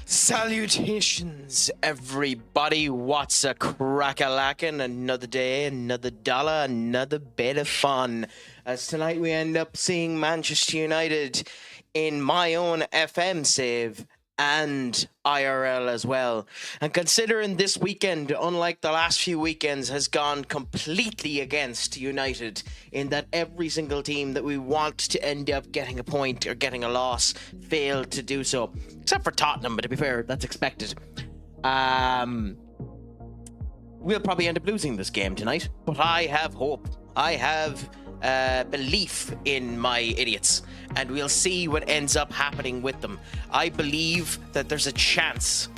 Salutations, everybody. What's a crack-a-lackin'? Another day, another dollar, another bit of fun. As tonight we end up seeing Manchester United in my own FM save and IRL as well. And considering this weekend, unlike the last few weekends, has gone completely against United in that every single team that we want to end up getting a point or getting a loss failed to do so. Except for Tottenham, but to be fair, that's expected. We'll probably end up losing this game tonight, but I have hope. I have belief in my idiots, and we'll see what ends up happening with them. I believe that there's a chance,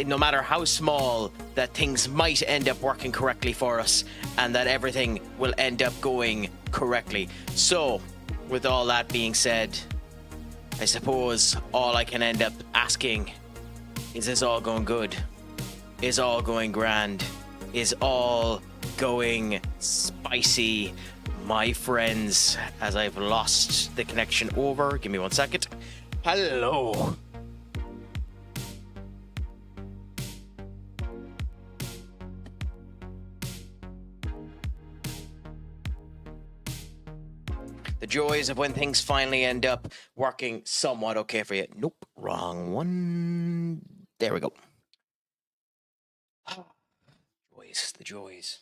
no matter how small, that things might end up working correctly for us and that everything will end up going correctly. So, with all that being said, I suppose all I can end up asking is all going good? Is all going grand? Is all going spicy? My friends, as I've lost the connection over, give me 1 second. Hello. The joys of when things finally end up working somewhat okay for you. Nope, wrong one. There we go. Joys, the joys.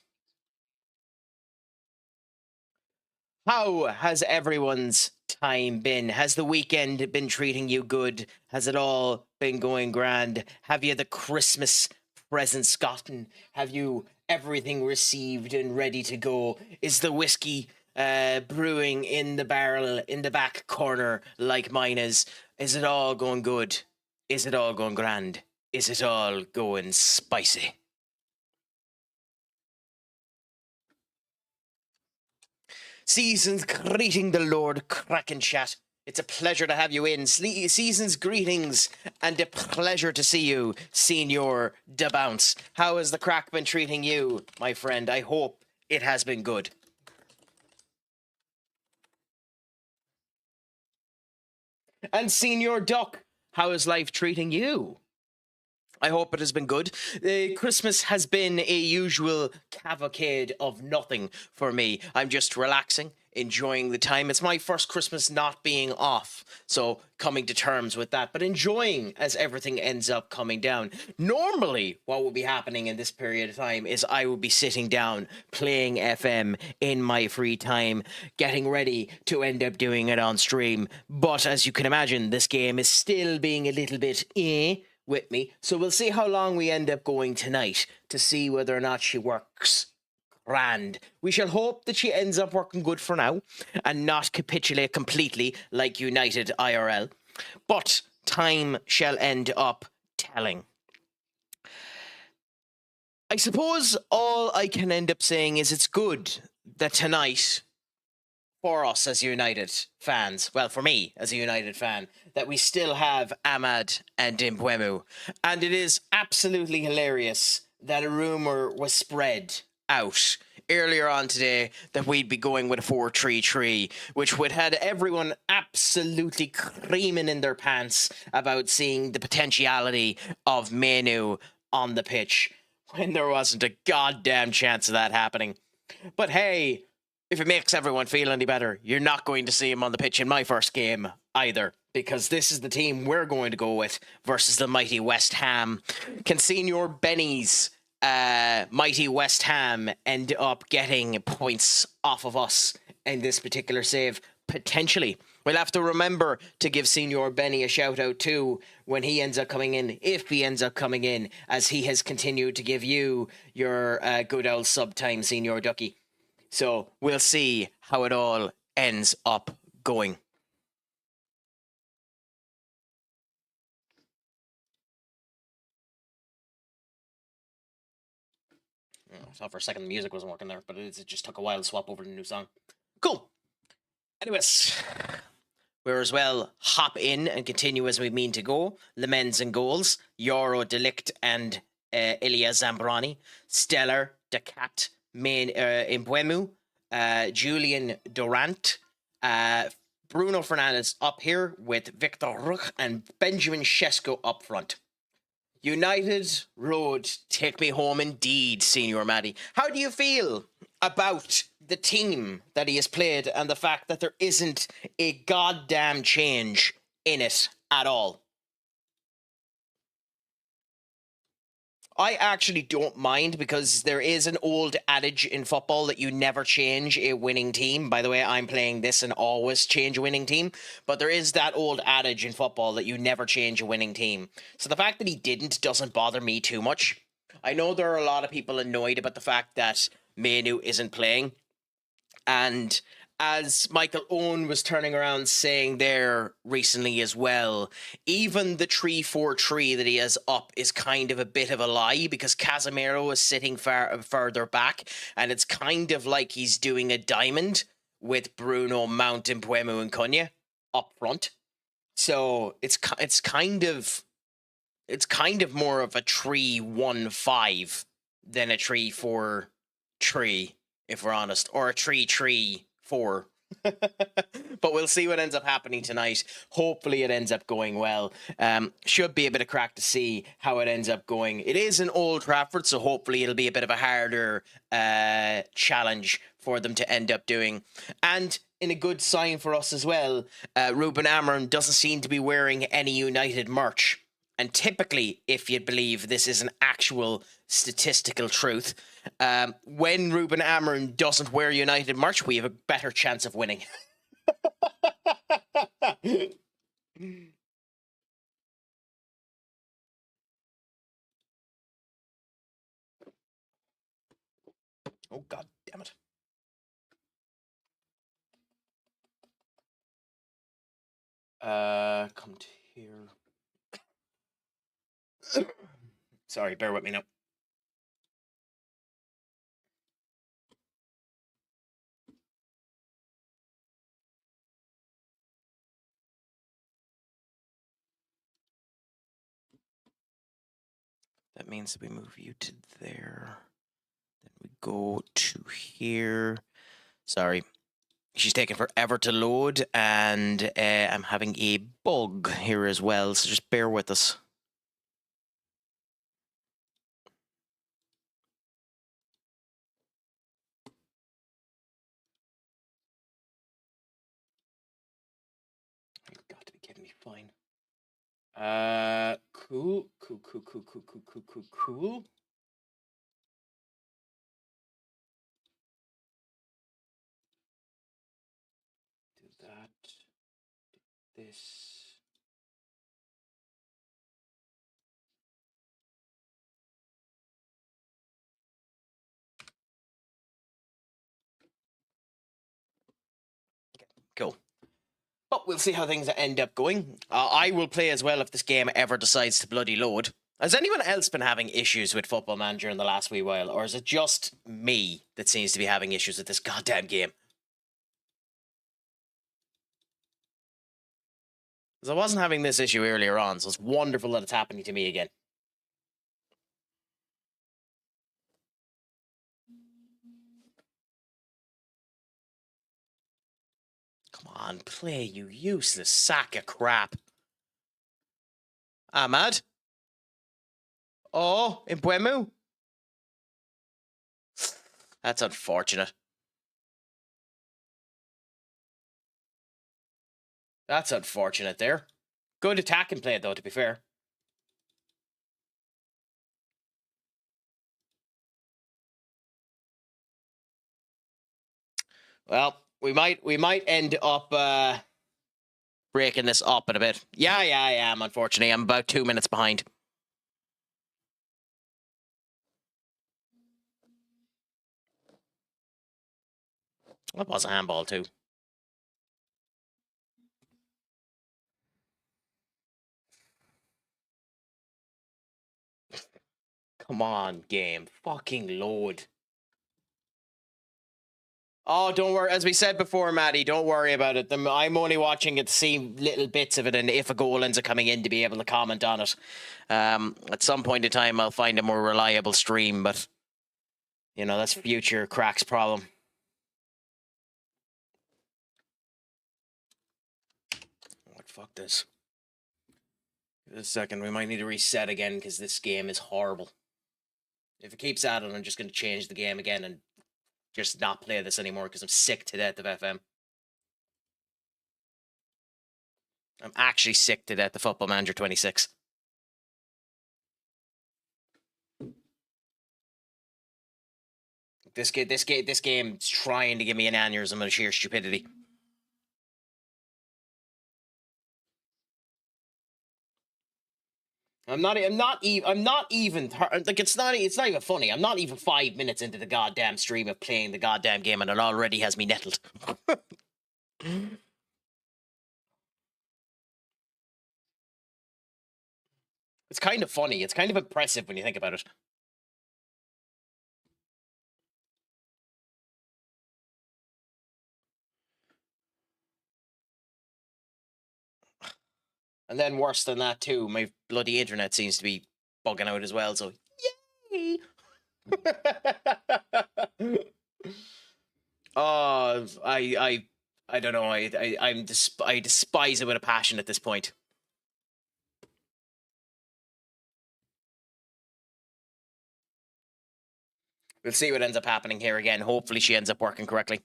How has everyone's time been? Has the weekend been treating you good? Has it all been going grand? Have you the Christmas presents gotten? Have you everything received and ready to go? Is the whiskey brewing in the barrel in the back corner like mine is? Is it all going good? Is it all going grand? Is it all going spicy? Season's greeting the Lord Craic chat. It's a pleasure to have you in. Season's greetings and a pleasure to see you, Senior Da Bounce. How has the crack been treating you, my friend? I hope it has been good. And Senior Duck, how is life treating you? I hope it has been good. Christmas has been a usual cavalcade of nothing for me. I'm just relaxing, enjoying the time. It's my first Christmas not being off, so coming to terms with that, but enjoying as everything ends up coming down. Normally, what would be happening in this period of time is I would be sitting down, playing FM in my free time, getting ready to end up doing it on stream. But as you can imagine, this game is still being a little bit with me, so we'll see how long we end up going tonight to see whether or not she works grand. We shall hope that she ends up working good for now and not capitulate completely like United IRL, but time shall end up telling. I suppose all I can end up saying is it's good that tonight, for us as United fans, well, for me as a United fan, that we still have Ahmad and Mbeumo. And it is absolutely hilarious that a rumour was spread out earlier on today that we'd be going with a 4-3-3, which would have everyone absolutely creaming in their pants about seeing the potentiality of Menu on the pitch, when there wasn't a goddamn chance of that happening. But hey, if it makes everyone feel any better, you're not going to see him on the pitch in my first game either, because this is the team we're going to go with versus the mighty West Ham. Can Senior Benny's mighty West Ham end up getting points off of us in this particular save? Potentially. We'll have to remember to give Senior Benny a shout out too when he ends up coming in, if he ends up coming in, as he has continued to give you your good old sub time, Senior Ducky. So we'll see how it all ends up going. I thought for a second the music wasn't working there, but it just took a while to swap over to the new song. Cool. Anyways, we're as well hop in and continue as we mean to go. Le Mens and goals. Yoro Delict and Ilya Zambrani. Stellar, Decat, Mbeumo. Julian Durant, Bruno Fernandes up here with Victor Ruch and Benjamin Sesko up front. United Road, take me home indeed, Senior Maddie. How do you feel about the team that he has played and the fact that there isn't a goddamn change in it at all? I actually don't mind, because there is an old adage in football that you never change a winning team. By the way, I'm playing this and always change a winning team. But there is that old adage in football that you never change a winning team. So the fact that he didn't doesn't bother me too much. I know there are a lot of people annoyed about the fact that Manu isn't playing. And as Michael Owen was turning around saying there recently as well, even the 3-4-3 that he has up is kind of a bit of a lie, because Casemiro is sitting further back, and it's kind of like he's doing a diamond with Bruno, Mount, and Mbeumo and Cunha up front. So it's kind of more of a 3-1-5 than a 3-4-3. If we're honest, or a 3-3-4. But we'll see what ends up happening tonight. Hopefully it ends up going well. Should be a bit of crack to see how it ends up going. It is in Old Trafford, so hopefully it'll be a bit of a harder challenge for them to end up doing. And in a good sign for us as well, Ruben Amorim doesn't seem to be wearing any United merch. And typically, if you believe this is an actual statistical truth, when Ruben Amorim doesn't wear United merch, we have a better chance of winning. Oh, God damn it. Come to here. Sorry, bear with me now. That means that we move you to there. Then we go to here. Sorry. She's taking forever to load, and I'm having a bug here as well, so just bear with us. You've got to be kidding me. Fine. Cool. Do that. Do this. Cool. But we'll see how things end up going. I will play as well if this game ever decides to bloody load. Has anyone else been having issues with Football Manager in the last wee while? Or is it just me that seems to be having issues with this goddamn game? Because I wasn't having this issue earlier on, so it's wonderful that it's happening to me again. Come on, play, you useless sack of crap. Ahmad? Oh, Mbeumo? That's unfortunate. That's unfortunate there. Good attacking play, though, to be fair. Well, we might end up breaking this up in a bit. Yeah, I am, unfortunately. I'm about 2 minutes behind. That was a handball, too. Come on, game. Fucking load. Oh, don't worry. As we said before, Maddie, don't worry about it. I'm only watching it to see little bits of it, and if a goal ends up coming in, to be able to comment on it. At some point in time, I'll find a more reliable stream, but, you know, that's future Craic's problem. What, fuck this. A second, we might need to reset again because this game is horrible. If it keeps adding, I'm just going to change the game again and just not play this anymore because I'm sick to death of FM. I'm actually sick to death of Football Manager 26. This game's trying to give me an aneurysm of sheer stupidity. I'm not even like it's not even funny. I'm not even 5 minutes into the goddamn stream of playing the goddamn game and it already has me nettled. It's kind of funny. It's kind of impressive when you think about it. And then worse than that too, my bloody internet seems to be bugging out as well, so yay! Oh, I don't know. I despise it with a passion at this point. We'll see what ends up happening here again. Hopefully she ends up working correctly.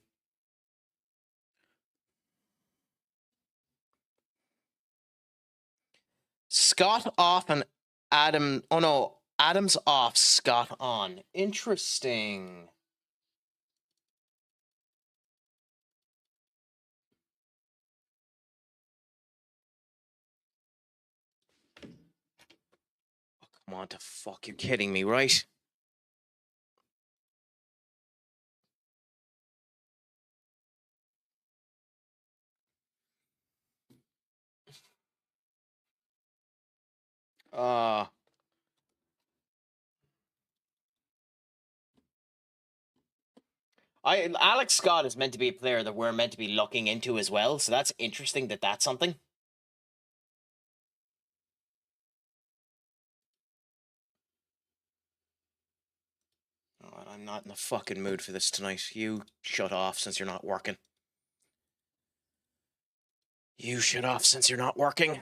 Scott off and Adam... Oh, no. Adam's off, Scott on. Interesting. Oh, come on, to fuck you kidding me, right? Alex Scott is meant to be a player that we're meant to be looking into as well, so that's interesting that that's something. Oh, I'm not in the fucking mood for this tonight. You shut off since you're not working. You shut off since you're not working.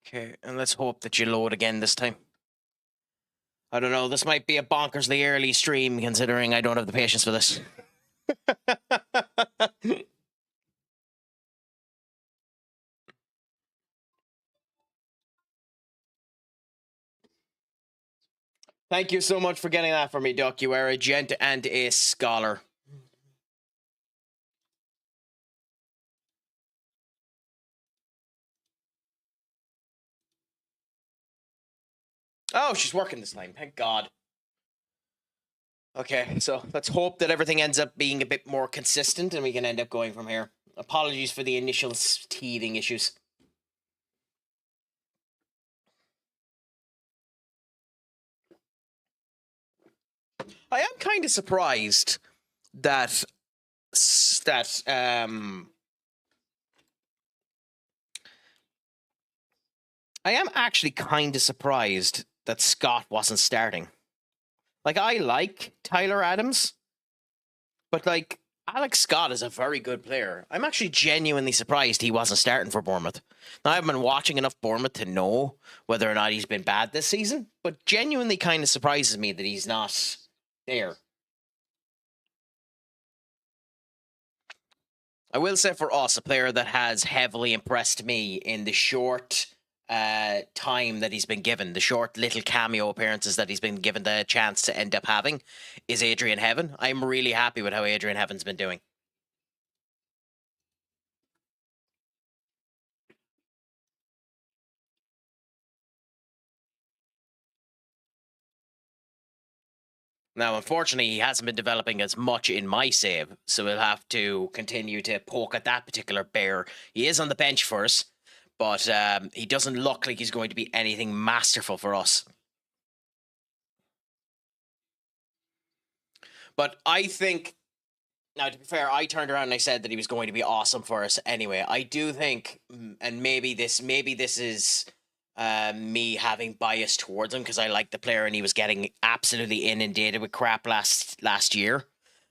Okay, and let's hope that you load again this time. I don't know, this might be a bonkersly early stream considering I don't have the patience for this. Thank you so much for getting that for me, Duck. You are a gent and a scholar. Oh, she's working this time. Thank God. Okay, so let's hope that everything ends up being a bit more consistent and we can end up going from here. Apologies for the initial teething issues. I am kind of surprised that I am actually kind of surprised that Scott wasn't starting. Like, I like Tyler Adams, but, like, Alex Scott is a very good player. I'm actually genuinely surprised he wasn't starting for Bournemouth. Now, I haven't been watching enough Bournemouth to know whether or not he's been bad this season, but genuinely kind of surprises me that he's not there. I will say for us, a player that has heavily impressed me in the short time that he's been given, the short little cameo appearances that he's been given the chance to end up having, is Adrian Heaven. I'm really happy with how Adrian Heaven's been doing. Now, unfortunately, he hasn't been developing as much in my save, so we'll have to continue to poke at that particular bear. He is on the bench for us, but he doesn't look like he's going to be anything masterful for us. But I think Now, to be fair, I turned around and I said that he was going to be awesome for us anyway. I do think, and maybe this is me having bias towards him because I like the player and he was getting absolutely inundated with crap last year.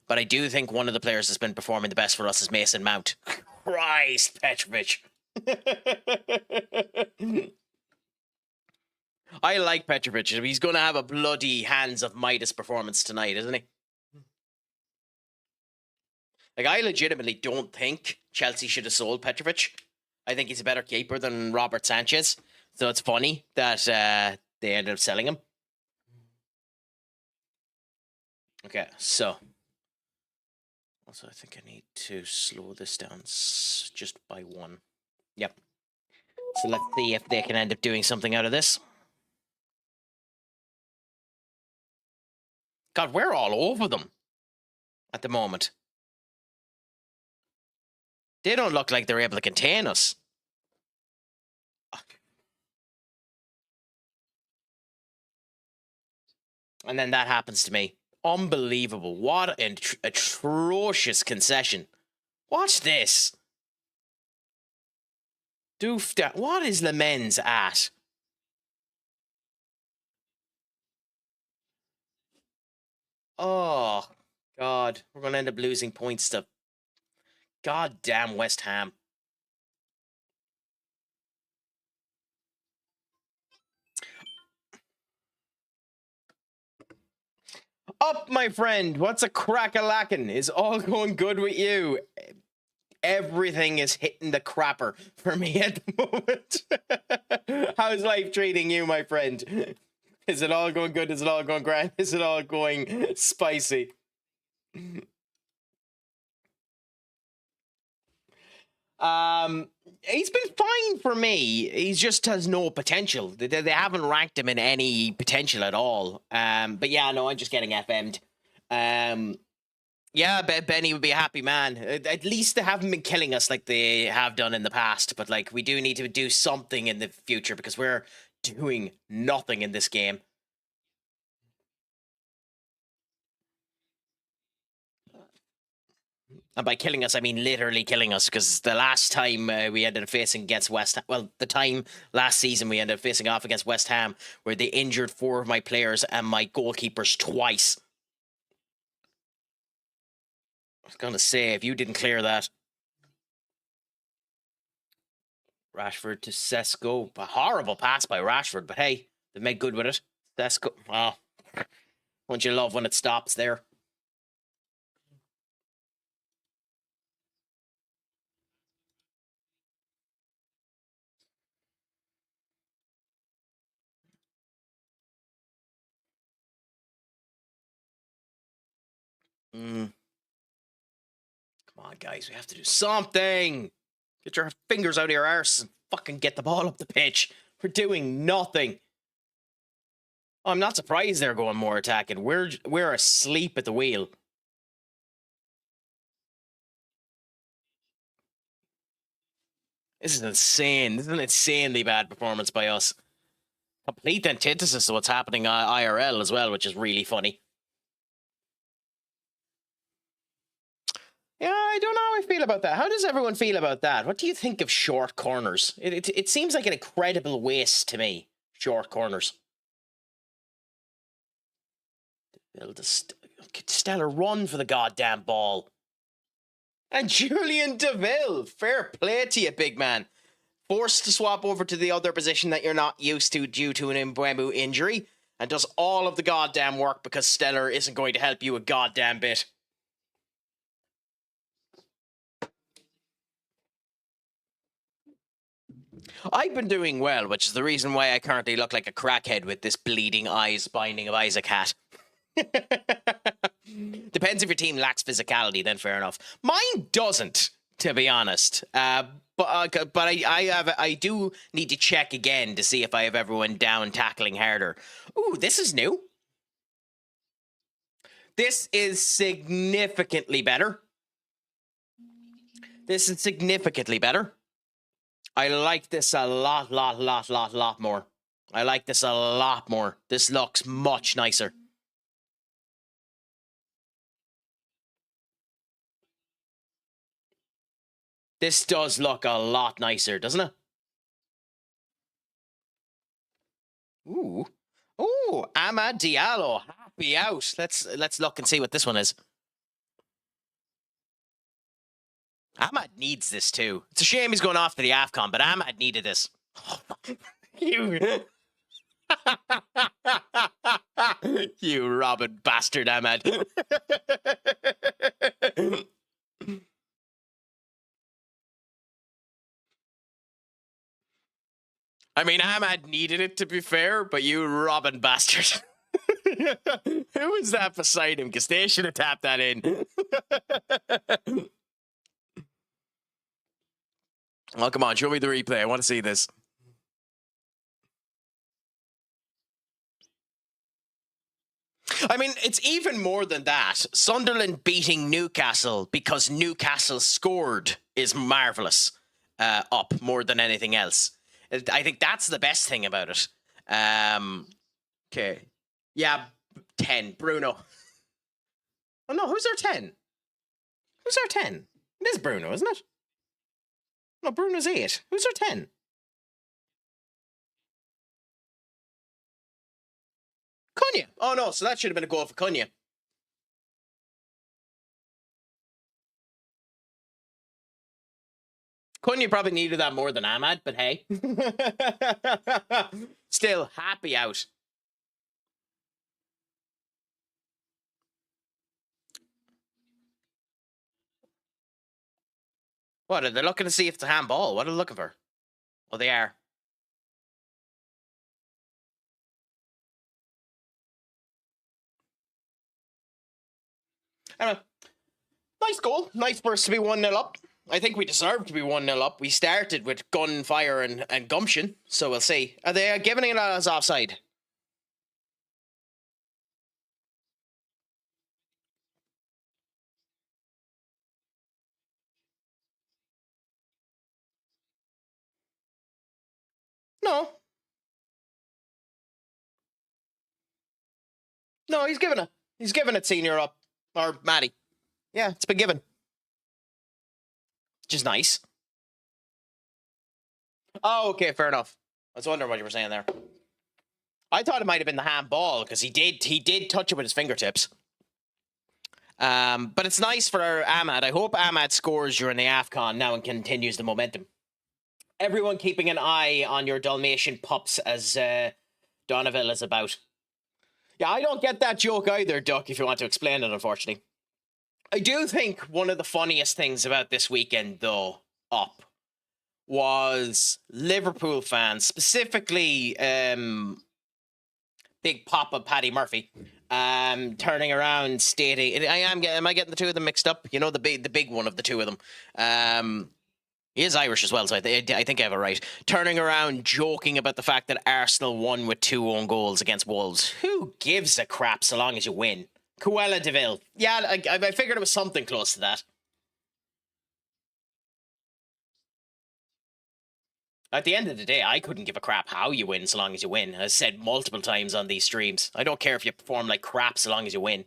But I do think one of the players that's been performing the best for us is Mason Mount. Christ, Petrovic. I like Petrovic. He's going to have a bloody Hands of Midas performance tonight, isn't he? Like, I legitimately don't think Chelsea should have sold Petrovic. I think he's a better keeper than Robert Sanchez. So it's funny that they ended up selling him. Okay, so. Also, I think I need to slow this down just by 1. Yep. So let's see if they can end up doing something out of this. God, we're all over them at the moment. They don't look like they're able to contain us. And then that happens to me. Unbelievable. What an atrocious concession. Watch this. Doofed. What is Le Mans at? Oh, God. We're going to end up losing points to goddamn West Ham. Up, my friend. What's a crack-a-lackin'? Is all going good with you? Everything is hitting the crapper for me at the moment. How's life treating you, my friend? Is it all going good? Is it all going grand? Is it all going spicy? He's been fine for me. He just has no potential. They haven't ranked him in any potential at all. But yeah, no, I'm just getting FM'd. Yeah, Benny would be a happy man. At least they haven't been killing us like they have done in the past. But like, we do need to do something in the future because we're doing nothing in this game. And by killing us, I mean literally killing us, because the last time we ended up facing against West Ham, well, the time last season we ended up facing off against West Ham, where they injured 4 of my players and my goalkeepers twice. I was going to say, if you didn't clear that. Rashford to Sesko. A horrible pass by Rashford, but hey, they made good with it. Sesko, wow. Won't you love when it stops there? Come on, guys, we have to do something. Get your fingers out of your arse and fucking get the ball up the pitch. We're doing nothing. I'm not surprised they're going more attacking. We're asleep at the wheel. This is insane. This is an insanely bad performance by us. Complete antithesis of what's happening IRL as well, which is really funny. Yeah, I don't know how I feel about that. How does everyone feel about that? What do you think of short corners? It seems like an incredible waste to me, short corners. Stellar run for the goddamn ball. And Julian DeVille, fair play to you, big man. Forced to swap over to the other position that you're not used to due to an Mbeumo injury, and does all of the goddamn work because Stellar isn't going to help you a goddamn bit. I've been doing well, which is the reason why I currently look like a crackhead with this bleeding eyes binding of Isaac hat. Depends if your team lacks physicality, then fair enough. Mine doesn't, to be honest. But I do need to check again to see if I have everyone down tackling harder. Ooh, this is new. This is significantly better. This is significantly better. I like this a lot more. I like this a lot more. This looks much nicer. This does look a lot nicer, doesn't it? Ooh. Ooh, Amad Diallo, happy out. Let's look and see what this one is. Ahmad needs this too. It's a shame he's going off to the AFCON, but Ahmad needed this. You, you Robin bastard, Ahmad. I mean, Ahmad needed it, to be fair, but you Robin bastard. Who was that beside him? Because they should have tapped that in. Oh, come on, show me the replay. I want to see this. I mean, it's even more than that. Sunderland beating Newcastle because Newcastle scored is marvellous. Up more than anything else. I think that's the best thing about it. Okay. Yeah, 10. Bruno. Oh, no, who's our 10? Who's our 10? It is Bruno, isn't it? No, Bruno's 8. Who's our 10? Cunha. Oh, no, so that should have been a goal for Cunha. Cunha probably needed that more than Ahmad, but hey. Still happy out. What, are they looking to see if it's a handball? What are they looking for? Oh, they are. Anyway, nice goal. Nice for us to be 1-0 up. I think we deserve to be 1-0 up. We started with gunfire and gumption, so we'll see. Are they giving it as offside? No. No, he's giving it. He's giving it senior up. Or Maddie. Yeah, it's been given. Which is nice. Oh, okay, fair enough. I was wondering what you were saying there. I thought it might have been the handball because he did touch it with his fingertips. But it's nice for Ahmad. I hope Ahmad scores during the AFCON now and continues the momentum. Everyone keeping an eye on your Dalmatian pups as Donovan is about. Yeah, I don't get that joke either, Duck, if you want to explain it, unfortunately. I do think one of the funniest things about this weekend, though, up, was Liverpool fans, specifically Big Papa Paddy Murphy, turning around stating, am I getting the two of them mixed up? You know, the big one of the two of them. He is Irish as well, so I think I have it right. Turning around, joking about the fact that Arsenal won with 2 own goals against Wolves. Who gives a crap so long as you win? Cruella de Vil. Yeah, I figured it was something close to that. At the end of the day, I couldn't give a crap how you win so long as you win. As said multiple times on these streams. I don't care if you perform like crap so long as you win.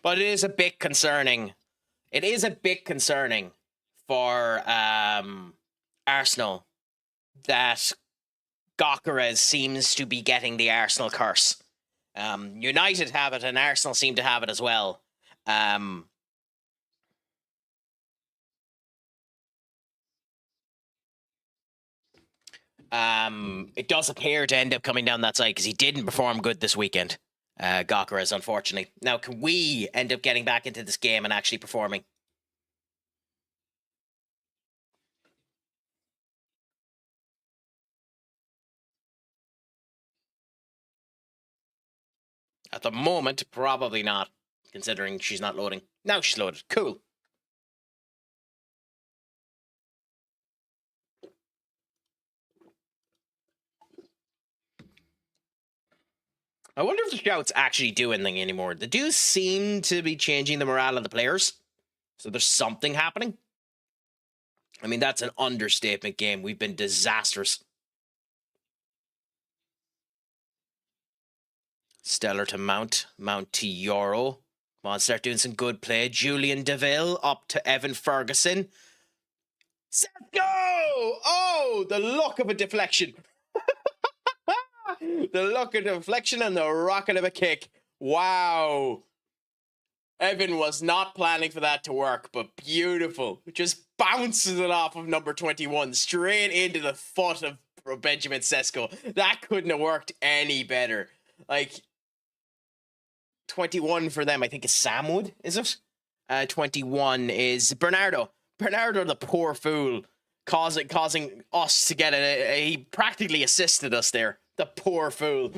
But it is a bit concerning. It is a bit concerning for Arsenal that Gyökeres seems to be getting the Arsenal curse. United have it and Arsenal seem to have it as well. It does appear to end up coming down that side because he didn't perform good this weekend. Gyökeres, unfortunately. Now, can we end up getting back into this game and actually performing? At the moment, probably not, considering she's not loading. Now she's loaded. Cool. I wonder if the shouts actually do anything anymore. They do seem to be changing the morale of the players. So there's something happening. I mean, that's an understatement game. We've been disastrous. Stellar to Mount to Euro. Come on, start doing some good play. Julian DeVille up to Evan Ferguson. Set go! Oh, the luck of a deflection. The luck of a deflection and the rocket of a kick. Wow. Evan was not planning for that to work, but beautiful. Just bounces it off of number 21 straight into the foot of Benjamin Sesko. That couldn't have worked any better. Like, 21 for them, I think, is Samwood, is it? 21 is Bernardo. Bernardo, the poor fool, causing us to get he practically assisted us there. The poor fool.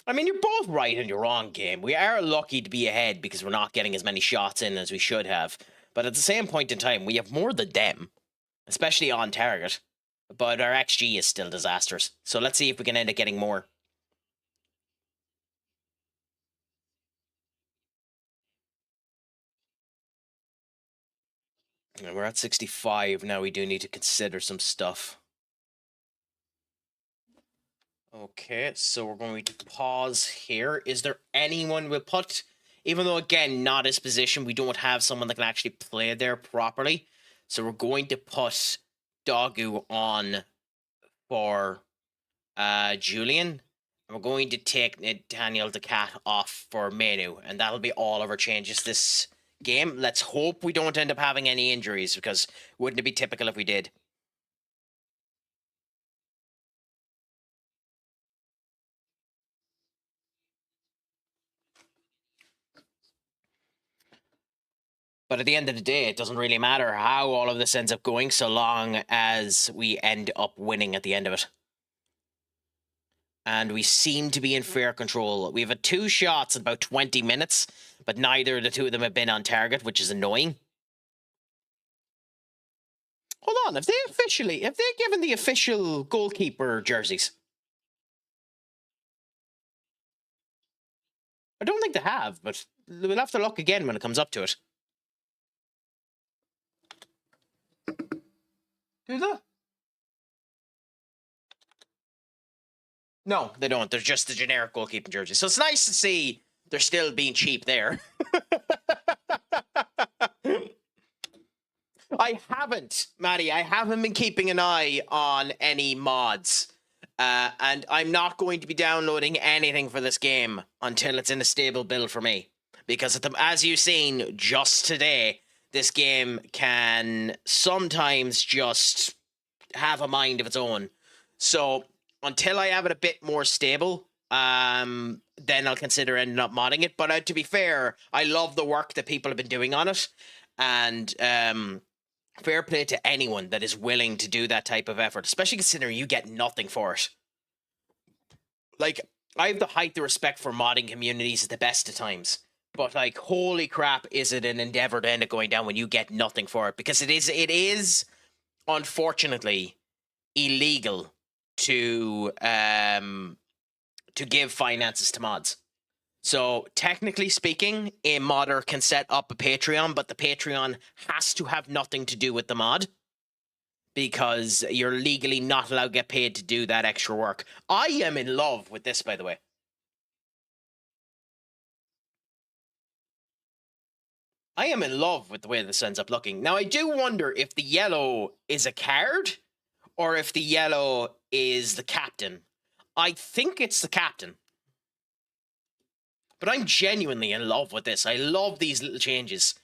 I mean, you're both right in your wrong game. We are lucky to be ahead because we're not getting as many shots in as we should have. But at the same point in time, we have more than them, especially on target. But our XG is still disastrous. So let's see if we can end up getting more. We're at 65 now. We do need to consider some stuff. Okay, so we're going to pause here. Is there anyone we'll put, even though, again, not his position, we don't have someone that can actually play there properly. So we're going to put Dogu on for Julian. And we're going to take Daniel the Cat off for Menu. And that'll be all of our changes this game. Let's hope we don't end up having any injuries, because wouldn't it be typical if we did? But at the end of the day, it doesn't really matter how all of this ends up going, so long as we end up winning at the end of it. And we seem to be in fair control. We've had 2 shots in about 20 minutes, but neither of the 2 of them have been on target, which is annoying. Hold on, have they given the official goalkeeper jerseys? I don't think they have, but we'll have to look again when it comes up to it. Do they? No, they don't. They're just the generic goalkeeping jersey. So it's nice to see they're still being cheap there. I haven't been keeping an eye on any mods. And I'm not going to be downloading anything for this game until it's in a stable build for me. Because as you've seen just today, this game can sometimes just have a mind of its own. So until I have it a bit more stable, then I'll consider ending up modding it. But to be fair, I love the work that people have been doing on it. And fair play to anyone that is willing to do that type of effort, especially considering you get nothing for it. Like, I have the respect for modding communities at the best of times. But, like, holy crap, is it an endeavor to end up going down when you get nothing for it? Because it is unfortunately, illegal to give finances to mods. So technically speaking, a modder can set up a Patreon, but the Patreon has to have nothing to do with the mod, because you're legally not allowed to get paid to do that extra work. I am in love with this, by the way. I am in love with the way this ends up looking. Now, I do wonder if the yellow is a card or if the yellow is the captain. I think it's the captain. But I'm genuinely in love with this. I love these little changes.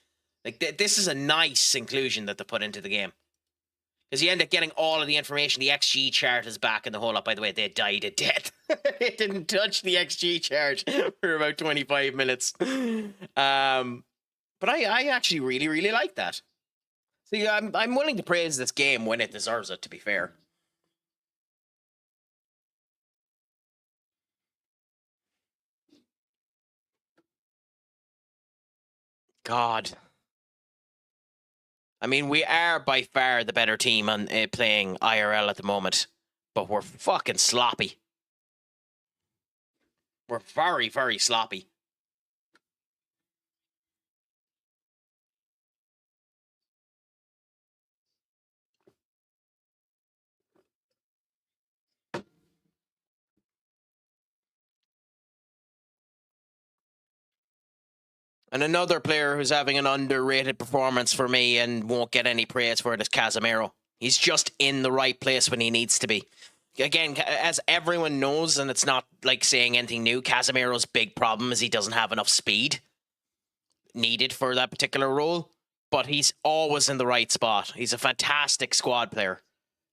Like, this is a nice inclusion that they put into the game. Because you end up getting all of the information. The XG chart is back in the whole lot. By the way, they died a death. It didn't touch the XG chart for about 25 minutes. But I actually really, really like that. So yeah, I'm willing to praise this game when it deserves it, to be fair. God. I mean, we are by far the better team on playing IRL at the moment, but we're fucking sloppy. We're very, very sloppy. And another player who's having an underrated performance for me and won't get any praise for it is Casemiro. He's just in the right place when he needs to be. Again, as everyone knows, and it's not like saying anything new, Casemiro's big problem is he doesn't have enough speed needed for that particular role, but he's always in the right spot. He's a fantastic squad player.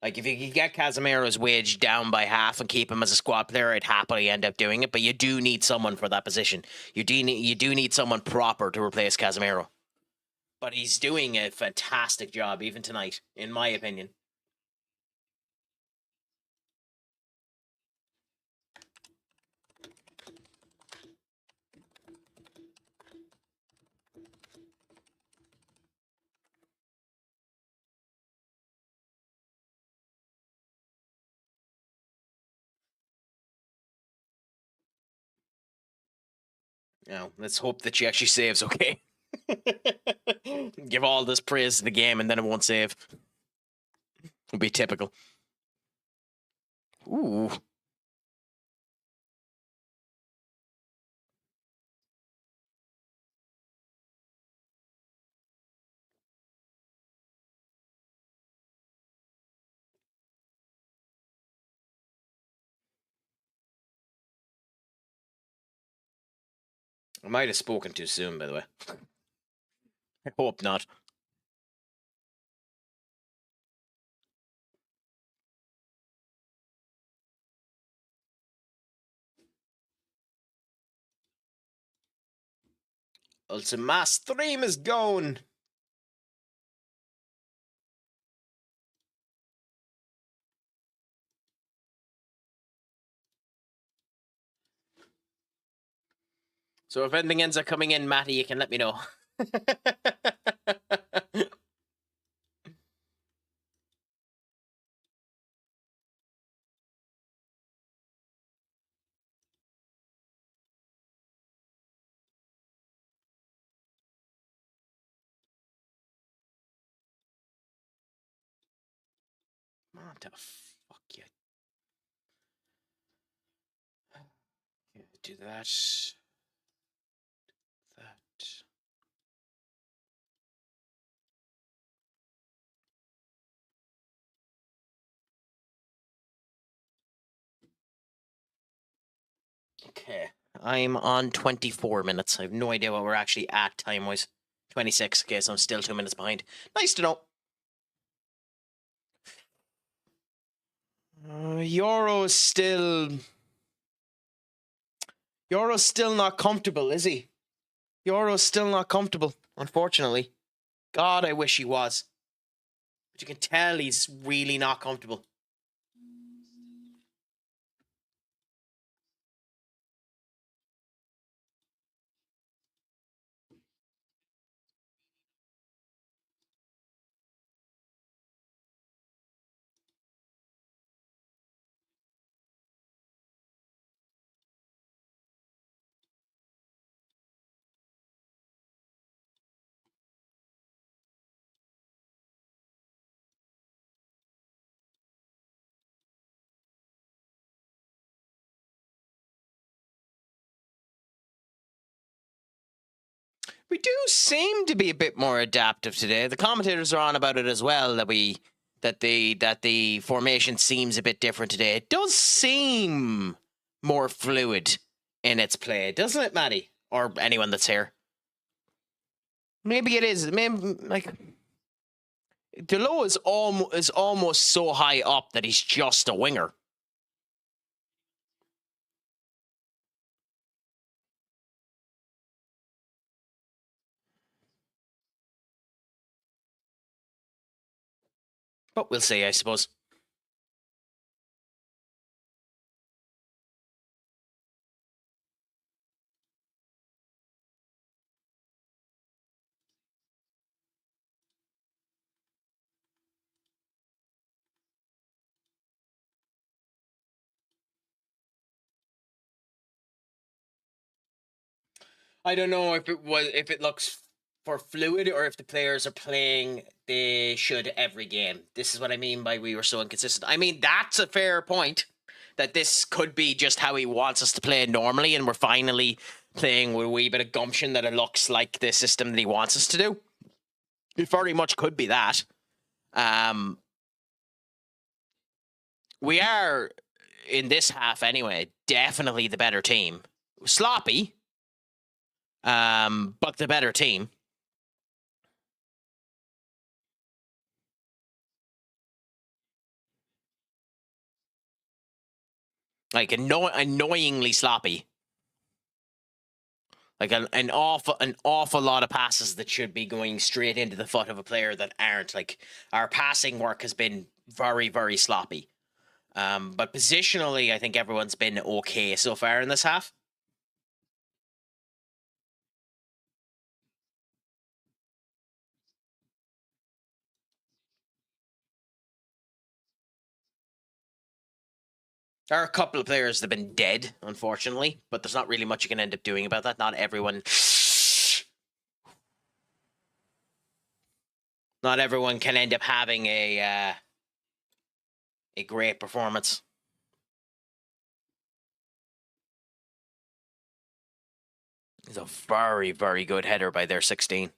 Like, if you could get Casemiro's wage down by half and keep him as a squad player, I'd happily end up doing it, but you do need someone for that position. You do need someone proper to replace Casemiro. But he's doing a fantastic job, even tonight, in my opinion. Now, let's hope that she actually saves, okay? Give all this praise to the game and then it won't save. It'll be typical. Ooh. I might have spoken too soon, by the way. I hope not. Ultima stream is gone. So if anything ends up coming in, Matty, you can let me know. What the fuck, you? Do that. That. Okay. I'm on 24 minutes. I have no idea what we're actually at time-wise. 26. Okay, so I'm still 2 minutes behind. Nice to know. Euro's still not comfortable, is he? Euro's still not comfortable, unfortunately. God, I wish he was. But you can tell he's really not comfortable. We do seem to be a bit more adaptive today. The commentators are on about it as well, that the formation seems a bit different today. It does seem more fluid in its play, doesn't it, Maddie? Or anyone that's here. Maybe it is. Maybe, like, Delo is almost so high up that he's just a winger. But we'll see, I suppose. I don't know if it looks for fluid or if the players are playing they should every game. This is what I mean by we were so inconsistent. I mean, that's a fair point, that this could be just how he wants us to play normally, and we're finally playing with a wee bit of gumption that it looks like the system that he wants us to do. It very much could be that. We are, in this half anyway, definitely the better team. Sloppy, but the better team. Like annoyingly sloppy. Like an awful lot of passes that should be going straight into the foot of a player that aren't. Like, our passing work has been very, very sloppy. But positionally, I think everyone's been okay so far in this half. There are a couple of players that have been dead, unfortunately, but there's not really much you can end up doing about that. Not everyone can end up having a great performance. It's a very, very good header by their 16.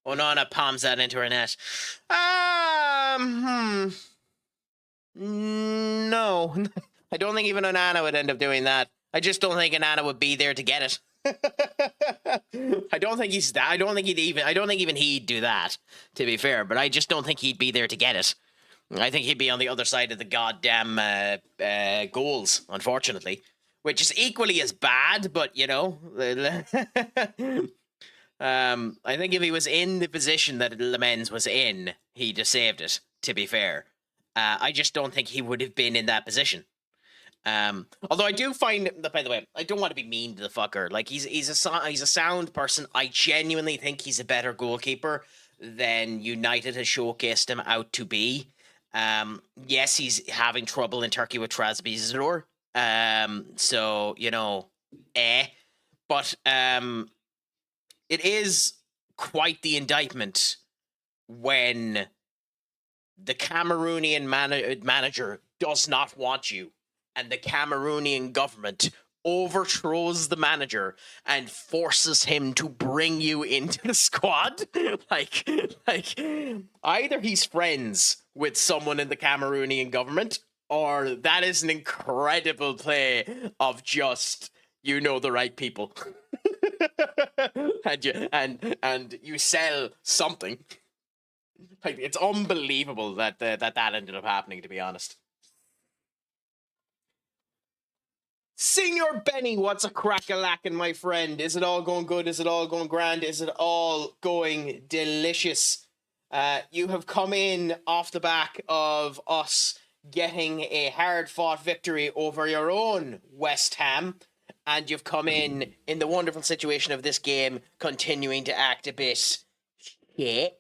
Onana palms that into her net. No. I don't think even Onana would end up doing that. I just don't think Onana would be there to get it. I don't think even he'd do that, to be fair, but I just don't think he'd be there to get it. I think he'd be on the other side of the goddamn goals, unfortunately, which is equally as bad, but, you know. I think if he was in the position that Lemens was in, he'd have saved it, to be fair. I just don't think he would have been in that position. Although I do find that, by the way, I don't want to be mean to the fucker. Like, he's a sound person. I genuinely think he's a better goalkeeper than United has showcased him out to be. Yes, he's having trouble in Turkey with Trabzonspor. So, you know, but it is quite the indictment when the Cameroonian manager does not want you, and the Cameroonian government overthrows the manager and forces him to bring you into the squad. like either he's friends with someone in the Cameroonian government, or that is an incredible play of just, you know, the right people. and you sell something. Like, it's unbelievable that that ended up happening, to be honest. Senior Benny, what's a crack-a-lackin', my friend? Is it all going good? Is it all going grand? Is it all going delicious? You have come in off the back of us getting a hard-fought victory over your own West Ham, and you've come in the wonderful situation of this game continuing to act a bit shit.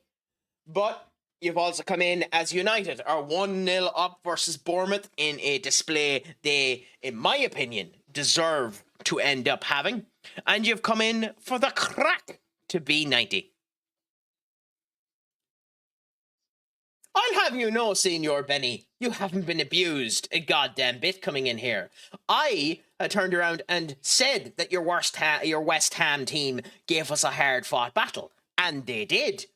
But you've also come in as United are 1-0 up versus Bournemouth in a display they, in my opinion, deserve to end up having. And you've come in for the crack to be 90. I'll have you know, Senior Benny, you haven't been abused a goddamn bit coming in here. I turned around and said that your West Ham team gave us a hard-fought battle, and they did.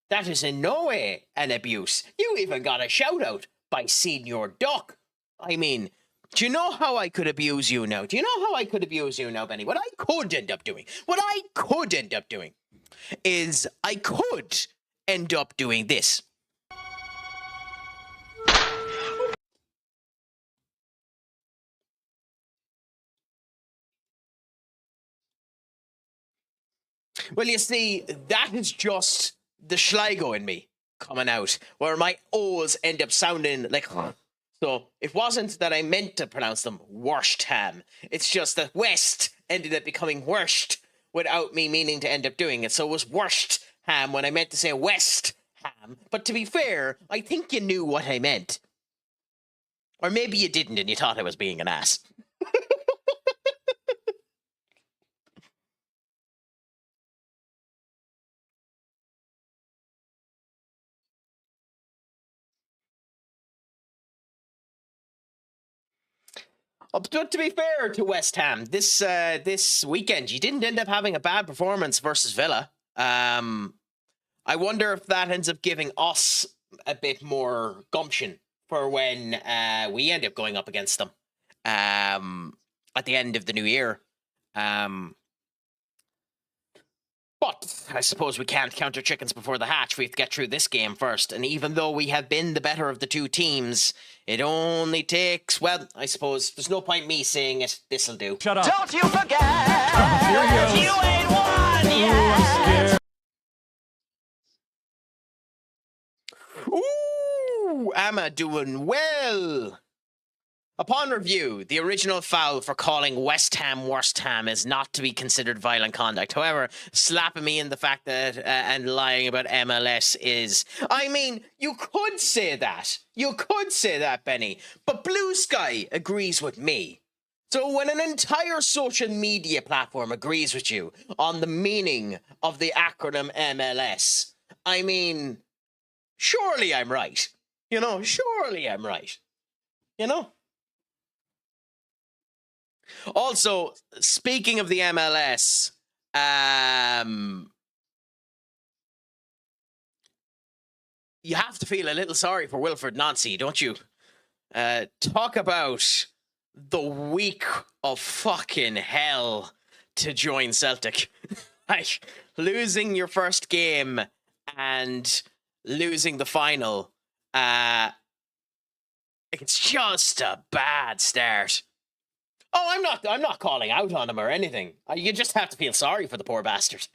That is in no way an abuse. You even got a shout-out by Senior Duck. I mean, do you know how I could abuse you now? Do you know how I could abuse you now, Benny? What I could end up doing is I could end up doing this. Well, you see, that is just the Schleigo in me coming out, where my O's end up sounding like... So it wasn't that I meant to pronounce them worst ham. It's just that West ended up becoming worst without me meaning to end up doing it. So it was worst ham when I meant to say West Ham. But to be fair, I think you knew what I meant. Or maybe you didn't and you thought I was being an ass. But to be fair to West Ham, this weekend you didn't end up having a bad performance versus Villa. I wonder if that ends up giving us a bit more gumption for when we end up going up against them at the end of the new year. But I suppose we can't count our chickens before the hatch. We have to get through this game first. And even though we have been the better of the two teams, it only takes, well, I suppose there's no point me saying it. This'll do. Shut up. Don't you forget, Here he you goes. ain't won Ooh, yet. I'm scared. Ooh, Emma doing well. Upon review, the original foul for calling West Ham worst ham is not to be considered violent conduct. However, slapping me in the fact that and lying about MLS is... I mean, you could say that. You could say that, Benny. But Blue Sky agrees with me. So when an entire social media platform agrees with you on the meaning of the acronym MLS, I mean, surely I'm right. You know, surely I'm right. You know? Also, speaking of the MLS, you have to feel a little sorry for Wilfred Nancy, don't you? Talk about the week of fucking hell to join Celtic. Like, losing your first game and losing the final. It's just a bad start. Oh, I'm not calling out on him or anything. You just have to feel sorry for the poor bastard.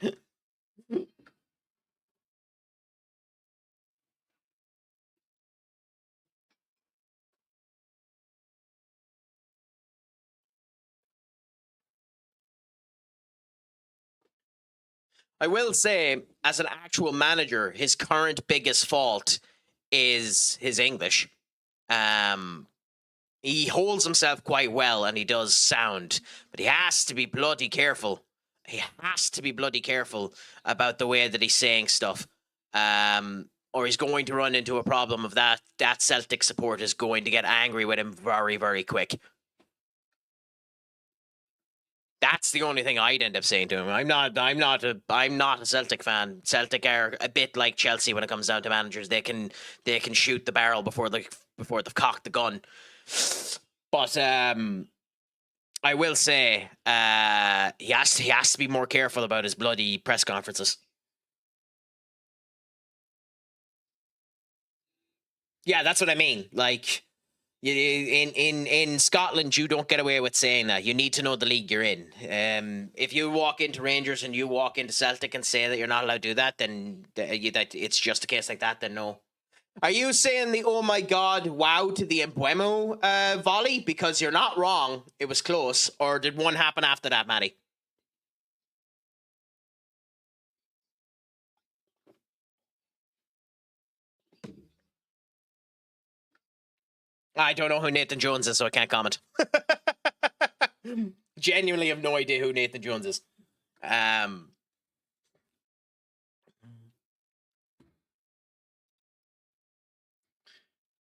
I will say, as an actual manager, his current biggest fault is his English. He holds himself quite well and he does sound, but he has to be bloody careful. He has to be bloody careful about the way that he's saying stuff. Or he's going to run into a problem of that Celtic support is going to get angry with him very, very quick. That's the only thing I'd end up saying to him. I'm not a Celtic fan. Celtic are a bit like Chelsea when it comes down to managers. They can shoot the barrel before they've cocked the gun. But I will say he has to be more careful about his bloody press conferences. Yeah, that's what I mean. Like, in Scotland, you don't get away with saying that. You need to know the league you're in. If you walk into Rangers and you walk into Celtic and say that you're not allowed to do that, then that it's just a case like that. Then no. Are you saying the oh my god wow to the Mbeumo volley? Because you're not wrong. It was close. Or did one happen after that, Matty? I don't know who Nathan Jones is, so I can't comment. Genuinely have no idea who Nathan Jones is.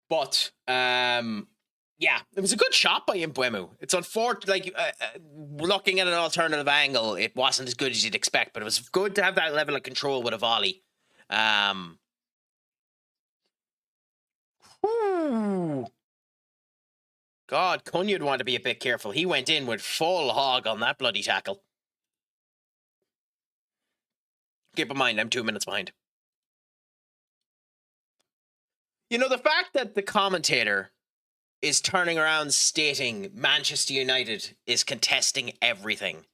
But yeah, it was a good shot by Mbeumo. It's unfortunate, like looking at an alternative angle, it wasn't as good as you'd expect, but it was good to have that level of control with a volley. Whew. God, Cunha'd want to be a bit careful. He went in with full hog on that bloody tackle. Keep in mind, I'm 2 minutes behind. You know, the fact that the commentator is turning around stating Manchester United is contesting everything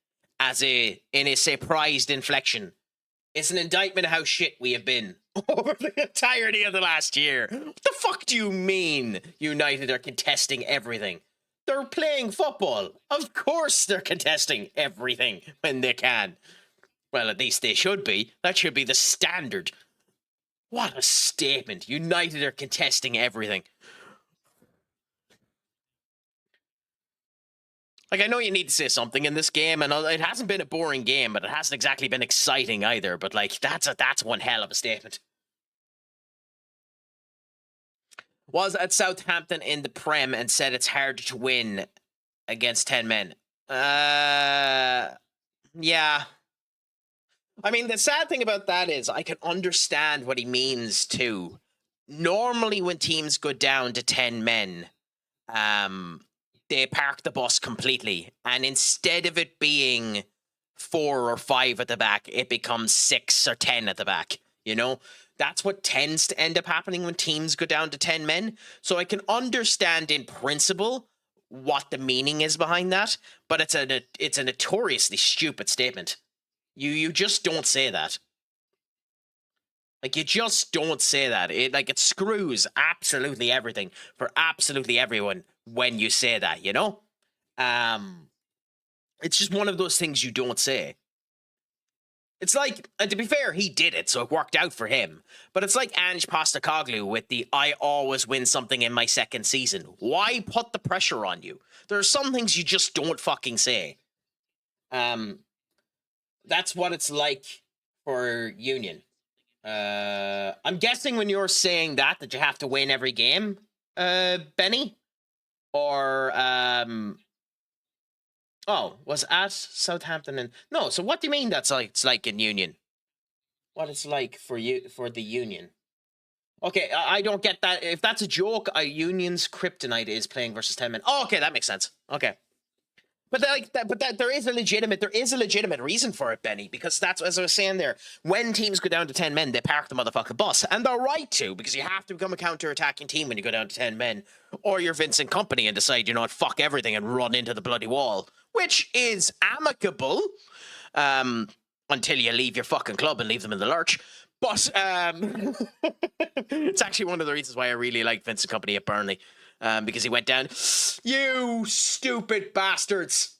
in a surprised inflection, it's an indictment of how shit we have been over the entirety of the last year. What the fuck do you mean United are contesting everything? They're playing football. Of course they're contesting everything when they can. Well, at least they should be. That should be the standard. What a statement. United are contesting everything. Like, I know you need to say something in this game, and it hasn't been a boring game, but it hasn't exactly been exciting either. But, like, that's one hell of a statement. Was at Southampton in the Prem and said it's hard to win against 10 men. Yeah. I mean, the sad thing about that is I can understand what he means too. Normally, when teams go down to 10 men, they park the bus completely. And instead of it being 4 or 5 at the back, it becomes 6 or 10 at the back. You know, that's what tends to end up happening when teams go down to 10 men. So I can understand in principle what the meaning is behind that, but it's a notoriously stupid statement. You just don't say that. Like, you just don't say that. It screws absolutely everything for absolutely everyone when you say that, you know? It's just one of those things you don't say. It's like, and to be fair, he did it, so it worked out for him. But it's like Ange Postecoglou with the "I always win something in my second season." Why put the pressure on you? There are some things you just don't fucking say. That's what it's like for Union. I'm guessing when you're saying that you have to win every game, Benny? Or, oh, was at Southampton and... No, so what do you mean that's like, it's like in Union? What it's like for you, for the Union? Okay, I don't get that. If that's a joke, Union's kryptonite is playing versus 10 men. Oh, okay, that makes sense. Okay. But there is a legitimate reason for it, Benny, because that's, as I was saying there, when teams go down to 10 men, they park the motherfucking bus, and they're right to, because you have to become a counter-attacking team when you go down to 10 men, or you're Vincent Kompany and decide, you know what, fuck everything and run into the bloody wall, which is amicable, until you leave your fucking club and leave them in the lurch. But it's actually one of the reasons why I really like Vincent Kompany at Burnley. Because he went down, "You stupid bastards."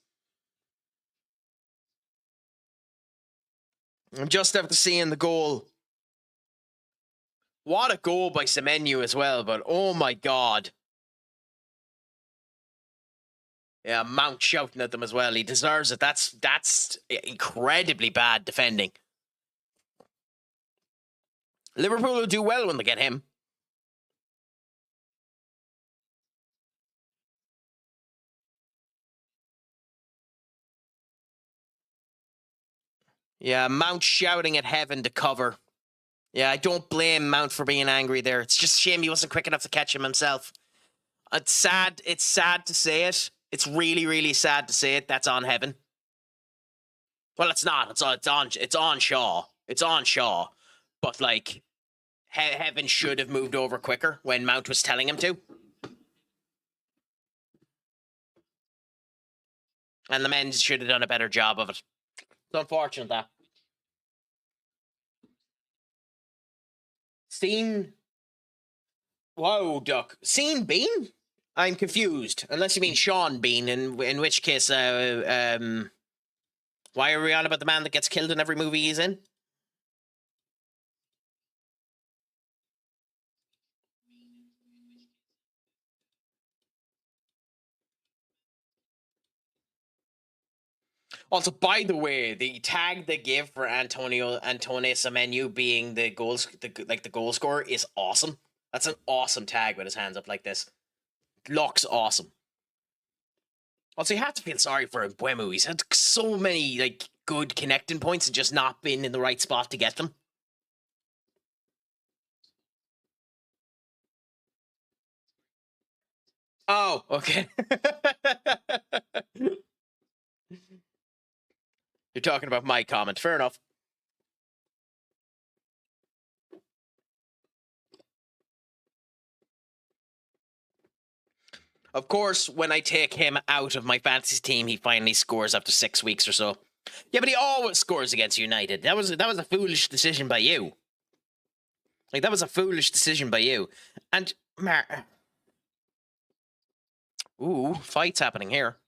I'm just after seeing the goal. What a goal by Semenyo as well, but oh my god. Yeah, Mount shouting at them as well. He deserves it. That's incredibly bad defending. Liverpool will do well when they get him. Yeah, Mount shouting at heaven to cover. Yeah, I don't blame Mount for being angry there. It's just a shame he wasn't quick enough to catch him himself. It's sad. It's sad to say it. It's really, really sad to say it. That's on heaven. Well, it's not. It's on Shaw. It's on Shaw. But like, heaven should have moved over quicker when Mount was telling him to. And the men should have done a better job of it. It's unfortunate that. Seen. Whoa, Duck. Seen Bean? I'm confused. Unless you mean Sean Bean, in which case, why are we on about the man that gets killed in every movie he's in? Also, by the way, the tag they give for Antonio Semenyo being the goal scorer is awesome. That's an awesome tag with his hands up like this. Looks awesome. Also, you have to feel sorry for Mbeumo. He's had so many like good connecting points and just not been in the right spot to get them. Oh, okay. You're talking about my comment. Fair enough. Of course, when I take him out of my fantasy team, he finally scores after 6 weeks or so. Yeah, but he always scores against United. That was a foolish decision by you. Like, that was a foolish decision by you. And ooh, fights happening here.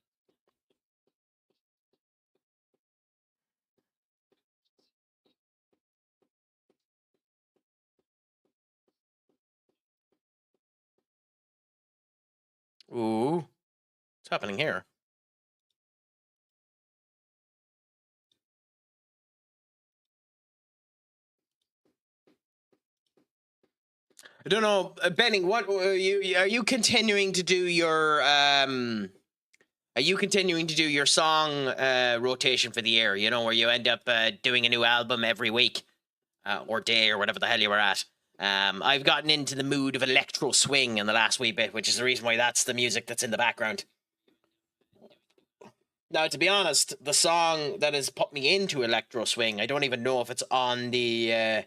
Ooh, what's happening here? I don't know, Benning. What are you continuing to do your Are you continuing to do your song rotation for the year? You know, where you end up doing a new album every week or day or whatever the hell you were at. I've gotten into the mood of electro swing in the last wee bit, which is the reason why that's the music that's in the background. Now, to be honest, the song that has put me into electro swing, I don't even know if it's on the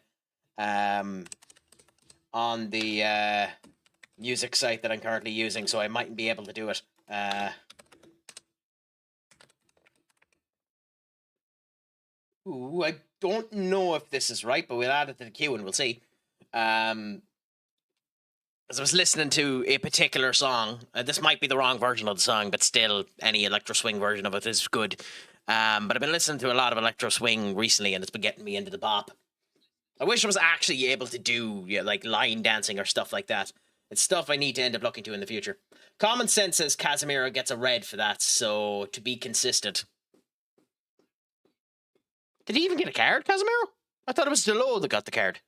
music site that I'm currently using, so I mightn't be able to do it. Ooh, I don't know if this is right, but we'll add it to the queue and we'll see. As I was listening to a particular song, this might be the wrong version of the song, but still, any electro swing version of it is good. But I've been listening to a lot of electro swing recently, and it's been getting me into the bop. I wish I was actually able to do like line dancing or stuff like that. It's stuff I need to end up looking to in the future. Common Sense says Casemiro gets a red for that, so to be consistent. Did he even get a card, Casemiro? I thought it was Delo that got the card.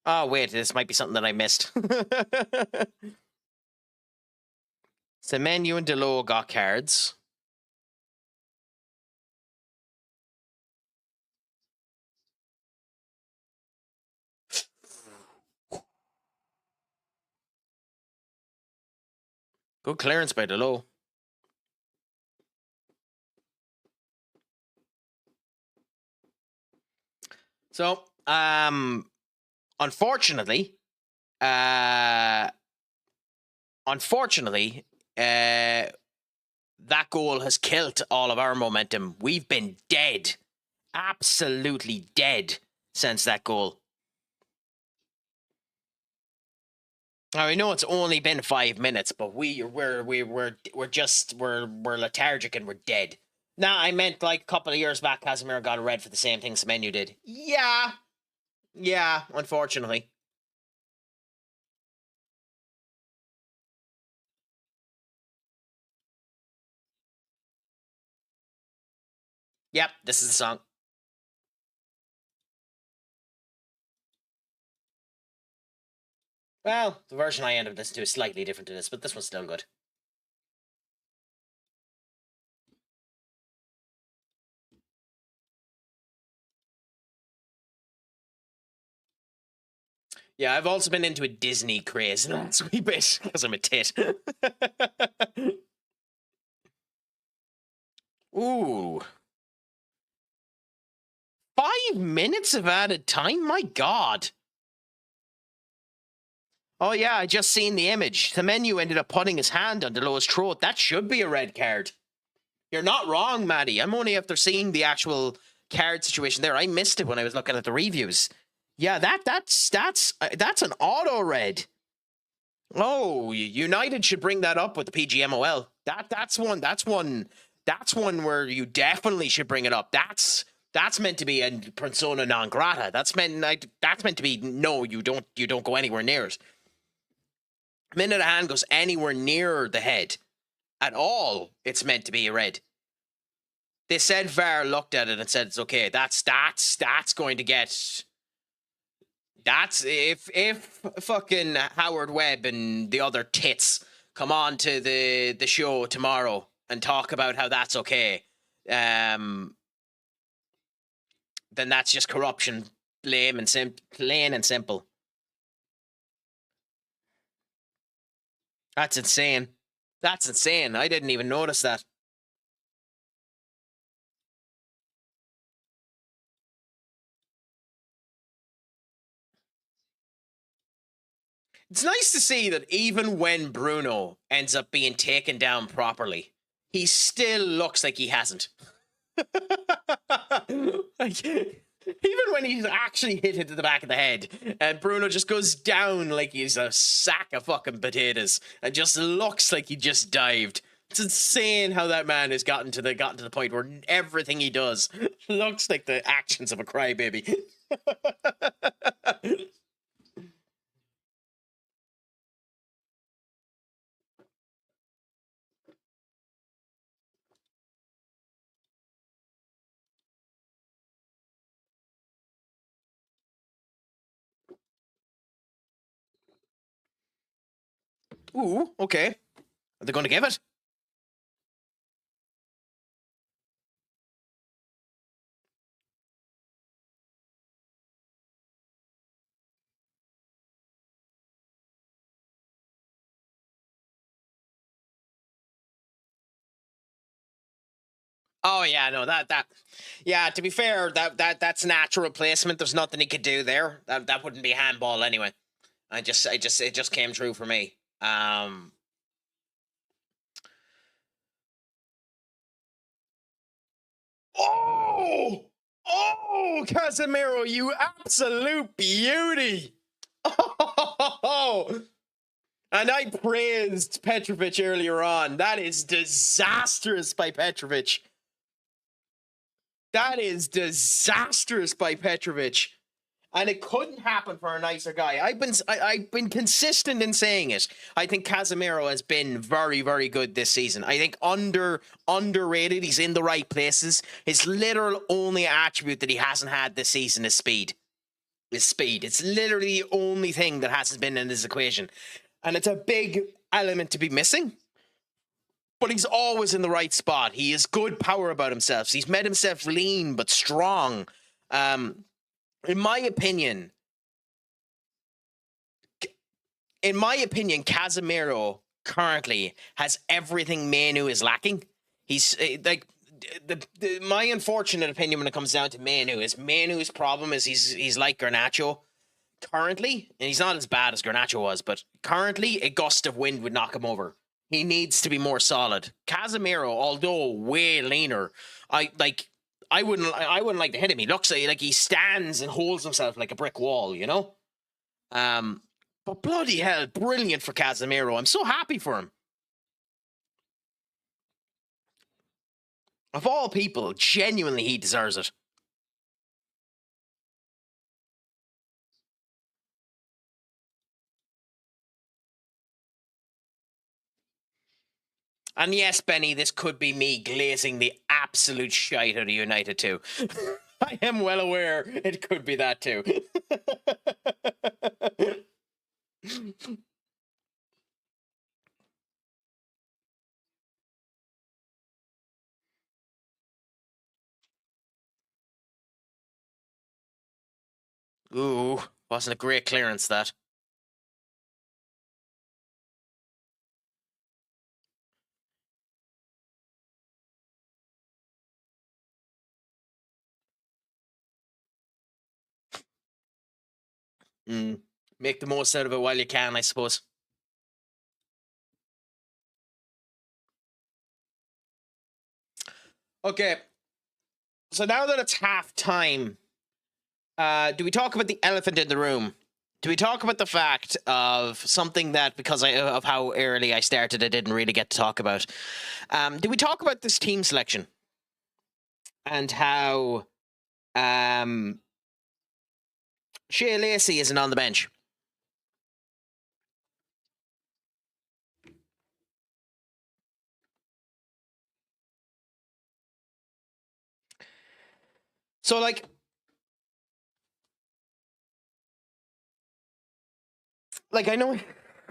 Oh, wait, this might be something that I missed. So Menu and Delo got cards. Good clearance by Delo. So, unfortunately, that goal has killed all of our momentum. We've been dead, absolutely dead since that goal. Now, I know it's only been 5 minutes, but we're lethargic and we're dead. Now, I meant like a couple of years back, Casemiro got a red for the same thing Semenyo did. Yeah, unfortunately. Yep, this is the song. Well, the version I end up listening to is slightly different to this, but this one's still good. Yeah, I've also been into a Disney craze in the last wee bit because I'm a tit. Ooh. 5 minutes of added time? My God. Oh, yeah, I just seen the image. The menu ended up putting his hand on Delo's throat. That should be a red card. You're not wrong, Maddie. I'm only after seeing the actual card situation there. I missed it when I was looking at the reviews. Yeah, that's an auto red. Oh, United should bring that up with the PGMOL. That's one where you definitely should bring it up. That's meant to be a persona non grata. That's meant to be no, you don't go anywhere near it. The minute a hand goes anywhere near the head at all, it's meant to be a red. They said VAR looked at it and said it's okay. That's going to get. That's if fucking Howard Webb and the other tits come on to the show tomorrow and talk about how that's okay, then that's just corruption, plain and simple. That's insane. That's insane. I didn't even notice that. It's nice to see that even when Bruno ends up being taken down properly, he still looks like he hasn't. Like, even when he's actually hit into the back of the head, and Bruno just goes down like he's a sack of fucking potatoes, and just looks like he just dived. It's insane how that man has gotten to the point where everything he does looks like the actions of a crybaby. Ooh, okay. Are they going to give it? Oh yeah, no, yeah. To be fair, that's natural placement. There's nothing he could do there. That wouldn't be handball anyway. It just came true for me. Oh, Casemiro, you absolute beauty! Oh, and I praised Petrovic earlier on. That is disastrous by Petrovic. That is disastrous by Petrovic. And it couldn't happen for a nicer guy. I've been consistent in saying it. I think Casemiro has been very, very good this season. I think underrated. He's in the right places. His literal only attribute that he hasn't had this season is speed. It's literally the only thing that hasn't been in his equation. And it's a big element to be missing. But he's always in the right spot. He has good power about himself. He's made himself lean but strong. In my opinion, Casemiro currently has everything Manu is lacking. He's like my unfortunate opinion when it comes down to Manu's problem is he's like Garnacho currently, and he's not as bad as Garnacho was, but currently a gust of wind would knock him over. He needs to be more solid. Casemiro, although way leaner, I wouldn't like to hit him. He looks like he stands and holds himself like a brick wall, you know? But bloody hell, brilliant for Casemiro. I'm so happy for him. Of all people, genuinely he deserves it. And yes, Benny, this could be me glazing the absolute shite out of United too. I am well aware it could be that too. Ooh, wasn't a great clearance, that. Make the most out of it while you can, I suppose. Okay. So now that it's half time, do we talk about the elephant in the room? Do we talk about the fact of something that, because of how early I started, I didn't really get to talk about? Do we talk about this team selection and how Shea Lacey isn't on the bench? So, like I know,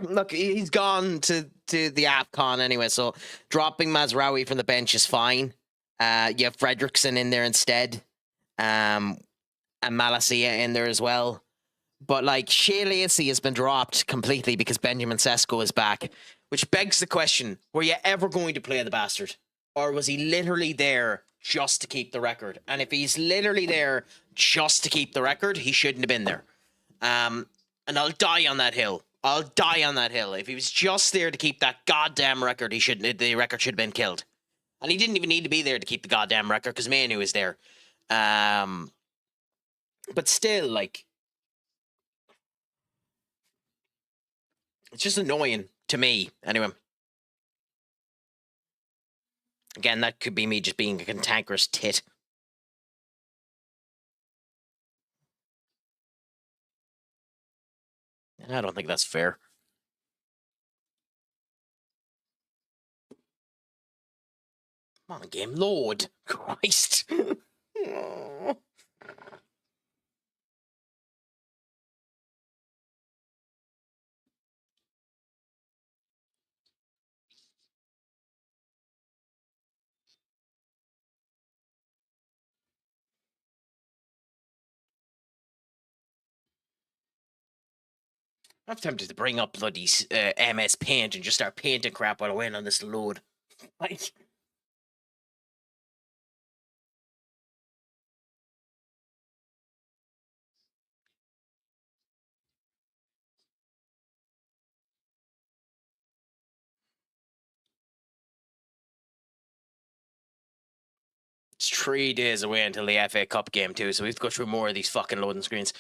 look, he's gone to the AFCON anyway, so dropping Mazraoui from the bench is fine. You have Fredrickson in there instead, and Malacia in there as well. But like, Shea Lacey has been dropped completely because Benjamin Sesko is back, which begs the question: were you ever going to play the bastard, or was he literally there just to keep the record? And if he's literally there just to keep the record, he shouldn't have been there. And I'll die on that hill. I'll die on that hill. If he was just there to keep that goddamn record, the record should have been killed. And he didn't even need to be there to keep the goddamn record because Manu is there. But still, like, it's just annoying to me. Anyway. Again, that could be me just being a cantankerous tit. I don't think that's fair. Come on, game. Lord Christ. I'm tempted to bring up bloody MS Paint and just start painting crap while I wait on this load. Like, It's 3 days away until the FA Cup game too, so we have to go through more of these fucking loading screens.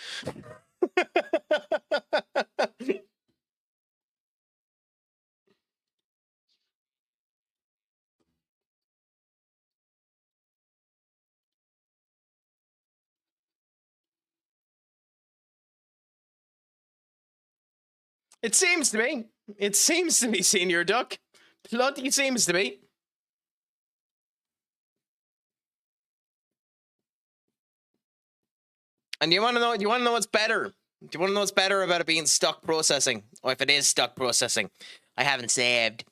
It seems to be. It seems to be, Senior Duck. Bloody seems to be. And you want to know? You want to know what's better? Do you want to know what's better about it being stuck processing, or if it is stuck processing? I haven't saved.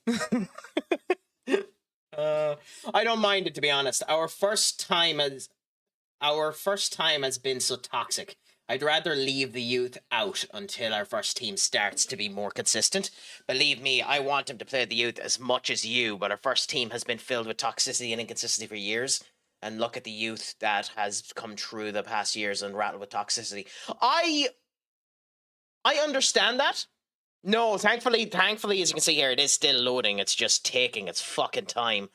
I don't mind it, to be honest. Our first time has been so toxic. I'd rather leave the youth out until our first team starts to be more consistent. Believe me, I want him to play the youth as much as you, but our first team has been filled with toxicity and inconsistency for years. And look at the youth that has come through the past years and rattled with toxicity. I understand that. No, thankfully, as you can see here, it is still loading. It's just taking its fucking time.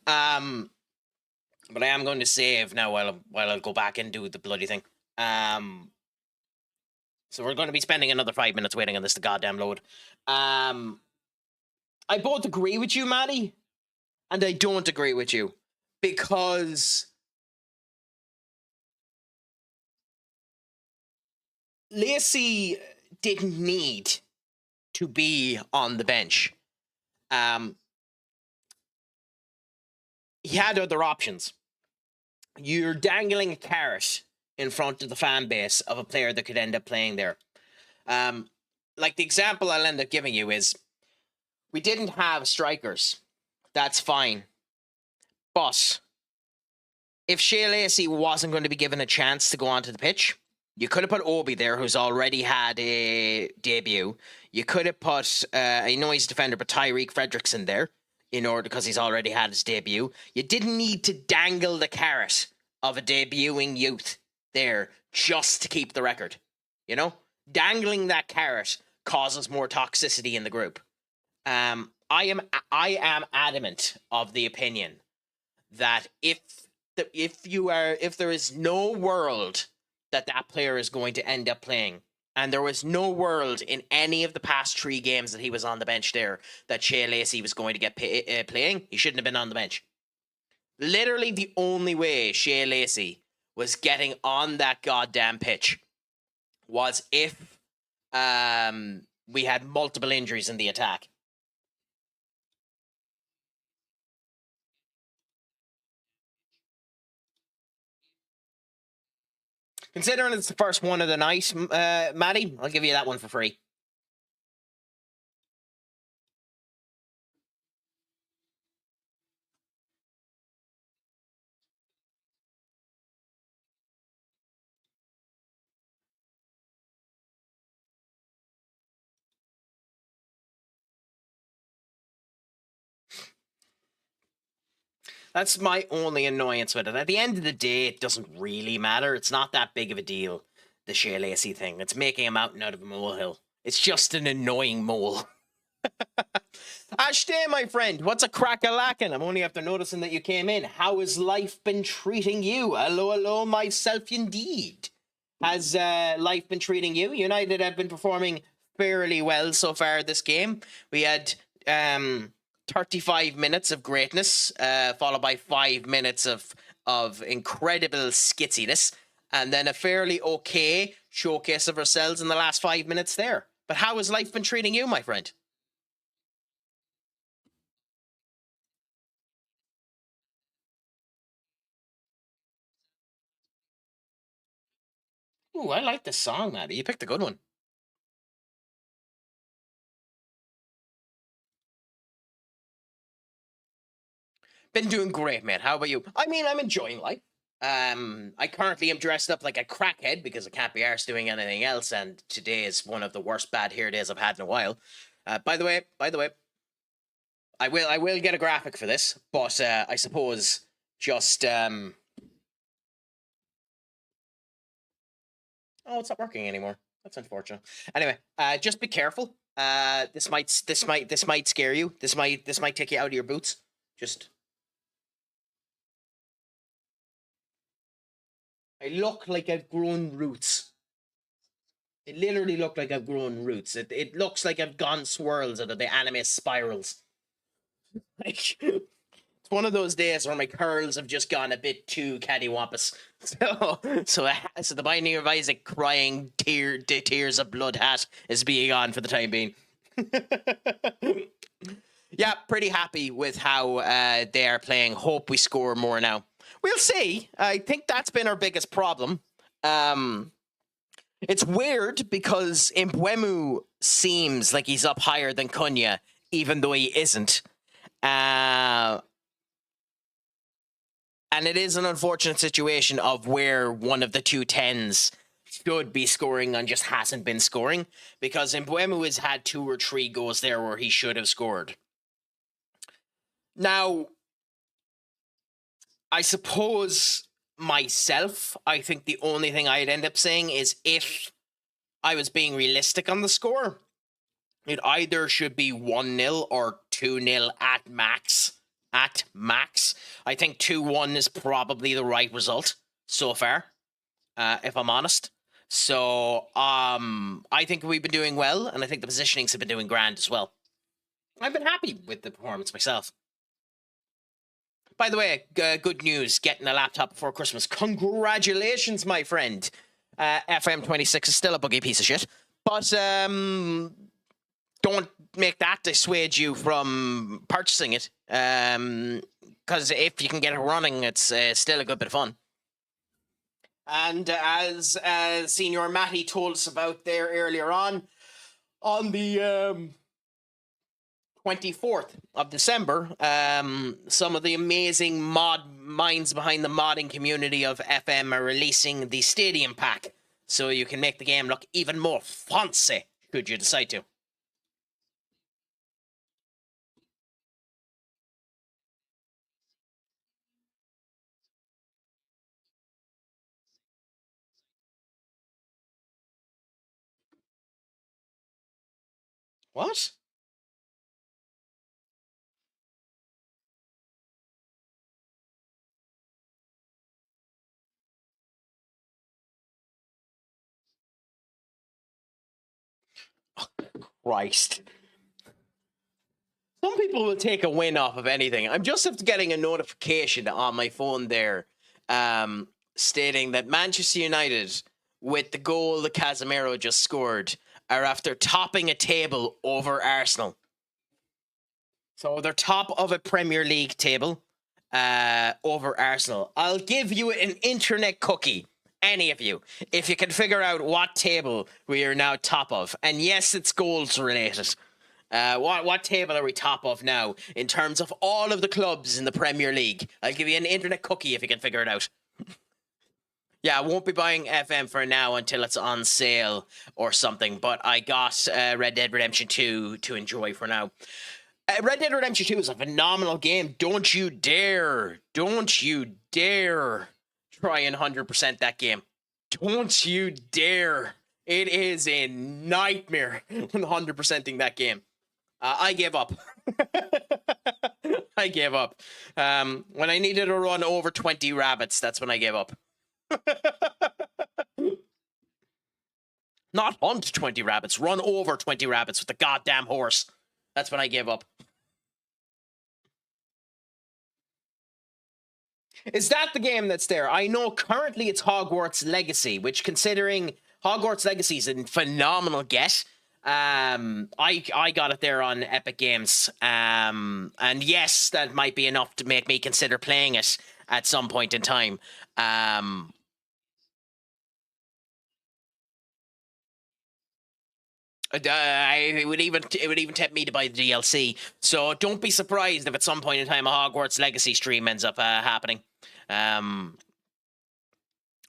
But I am going to save now while I'll go back and do the bloody thing. So we're going to be spending another 5 minutes waiting on this to goddamn load. I both agree with you, Maddie, and I don't agree with you. Because Lacey didn't need to be on the bench. He had other options. You're dangling a carrot in front of the fan base of a player that could end up playing there. Like the example I'll end up giving you is, we didn't have strikers. That's fine. But if Shea Lacey wasn't going to be given a chance to go onto the pitch, you could have put Obi there, who's already had a debut. You could have put, I know he's a defender, but Tyreek Fredrickson there, in order, because he's already had his debut. You didn't need to dangle the carrot of a debuting youth there just to keep the record. You know? Dangling that carrot causes more toxicity in the group. I am adamant of the opinion that if there is no world that player is going to end up playing, and there was no world in any of the past 3 games that he was on the bench there that Shea Lacey was going to get playing, he shouldn't have been on the bench. Literally the only way Shea Lacey was getting on that goddamn pitch was if we had multiple injuries in the attack. Considering it's the first one of the night, Maddie, I'll give you that one for free. That's my only annoyance with it. At the end of the day, it doesn't really matter. It's not that big of a deal, the Shea Lacey thing. It's making a mountain out of a molehill. It's just an annoying mole. Ashday, my friend, what's a crack-a-lackin'? I'm only after noticing that you came in. How has life been treating you? Hello, myself indeed. Has life been treating you? United have been performing fairly well so far this game. We had 35 minutes of greatness, followed by 5 minutes of incredible skitziness, and then a fairly okay showcase of ourselves in the last 5 minutes there. But how has life been treating you, my friend? Ooh, I like this song, Maddie. You picked a good one. Been doing great, mate. How about you? I mean, I'm enjoying life. I currently am dressed up like a crackhead because I can't be arsed doing anything else, and today is one of the worst bad hair days I've had in a while. By the way, I will get a graphic for this, but I suppose just oh, it's not working anymore. That's unfortunate. Anyway, just be careful. This might scare you. This might take you out of your boots. Just I look like I've grown roots. It literally looked like I've grown roots. It looks like I've gone swirls out of the anime spirals. Like, it's one of those days where my curls have just gone a bit too cattywampus. So the Binding of Isaac crying tears of blood hat is being on for the time being. Yeah, pretty happy with how they are playing. Hope we score more now. We'll see. I think that's been our biggest problem. It's weird because Mbwemu seems like he's up higher than Cunha, even though he isn't. And it is an unfortunate situation of where one of the two tens should be scoring and just hasn't been scoring, because Mbwemu has had 2 or 3 goals there where he should have scored. Now, I suppose myself, I think the only thing I'd end up saying is if I was being realistic on the score, it either should be 1-0 or 2-0 at max. At max. I think 2-1 is probably the right result so far, if I'm honest. So, I think we've been doing well, and I think the positionings have been doing grand as well. I've been happy with the performance myself. By the way, good news, getting a laptop before Christmas. Congratulations, my friend. FM26 is still a buggy piece of shit. But don't make that dissuade you from purchasing it. Because if you can get it running, it's still a good bit of fun. And as Senior Matty told us about there earlier on the 24th of December, some of the amazing minds behind the modding community of FM are releasing the Stadium Pack, so you can make the game look even more fancy, should you decide to. What? Oh, Christ. Some people will take a win off of anything. I'm just getting a notification on my phone there, stating that Manchester United, with the goal that Casemiro just scored, are after topping a table over Arsenal. So they're top of a Premier League table over Arsenal. I'll give you an internet cookie, any of you, if you can figure out what table we are now top of. And yes, it's goals related. What table are we top of now in terms of all of the clubs in the Premier League? I'll give you an internet cookie if you can figure it out. Yeah, I won't be buying FM for now until it's on sale or something, but I got Red Dead Redemption 2 to enjoy for now. Red Dead Redemption 2 is a phenomenal game. Don't you dare try and 100% that game. Don't you dare. It is a nightmare 100%ing that game. I gave up. I gave up. When I needed to run over 20 rabbits, that's when I gave up. Not hunt 20 rabbits, run over 20 rabbits with the goddamn horse. That's when I gave up. Is that the game that's there? I know currently it's Hogwarts Legacy, which, considering Hogwarts Legacy is a phenomenal get, I got it there on Epic Games. And yes, that might be enough to make me consider playing it at some point in time. It would even tempt me to buy the DLC. So don't be surprised if at some point in time a Hogwarts Legacy stream ends up happening. I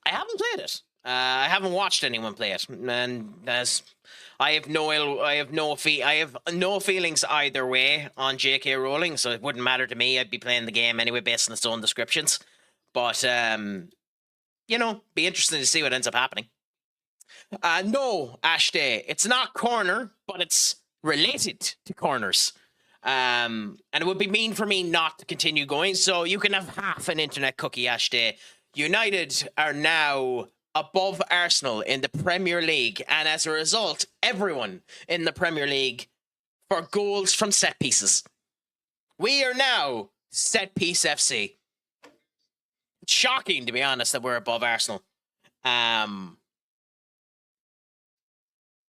haven't played it. I haven't watched anyone play it, and I have no feelings either way on J.K. Rowling, so it wouldn't matter to me. I'd be playing the game anyway based on its own descriptions. But be interesting to see what ends up happening. No, Ashday, it's not corner, but it's related to corners. And it would be mean for me not to continue going, so you can have half an internet cookie, Ashday. United are now above Arsenal in the Premier League, and as a result, everyone in the Premier League for goals from set pieces. We are now set piece FC. It's shocking, to be honest, that we're above Arsenal.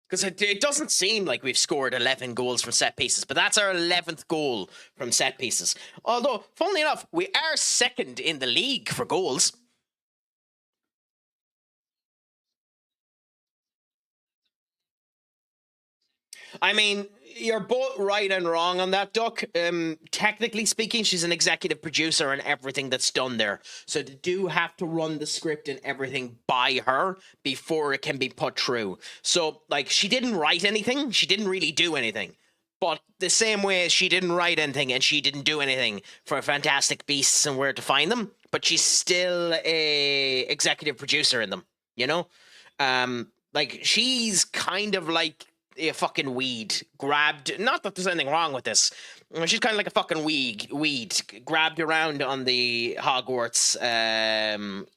Because it doesn't seem like we've scored 11 goals from set pieces, but that's our 11th goal from set pieces. Although, funnily enough, we are second in the league for goals. I mean, you're both right and wrong on that, Duck. Technically speaking, she's an executive producer on everything that's done there. So they do have to run the script and everything by her before it can be put through. So, like, she didn't write anything. She didn't really do anything. But the same way she didn't write anything and she didn't do anything for Fantastic Beasts and Where to Find Them, but she's still a executive producer in them, you know? Like, she's kind of like a fucking weed grabbed. Not that there's anything wrong with this. She's kind of like a fucking weed grabbed around on the Hogwarts and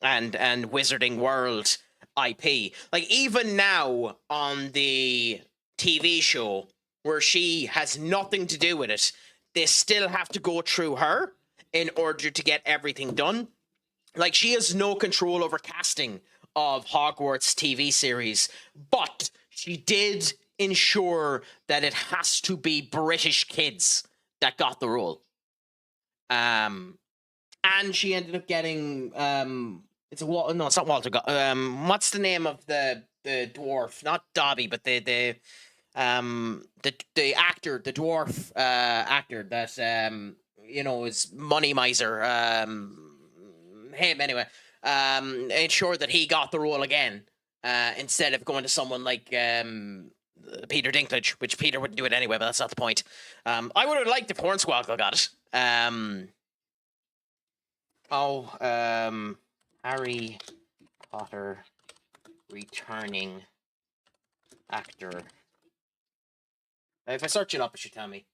Wizarding World IP. Like even now on the TV show where she has nothing to do with it, they still have to go through her in order to get everything done. Like she has no control over casting of Hogwarts TV series, but she did ensure that it has to be British kids that got the role. And she ended up getting it's not Walter. What's the name of the dwarf? Not Dobby, but the actor, the dwarf actor that is Money Miser. Him anyway. Ensured that he got the role again instead of going to someone like Peter Dinklage, which Peter wouldn't do it anyway, but that's not the point. I would have liked if Hornswoggle got it. Harry Potter returning actor. If I search it up, it should tell me.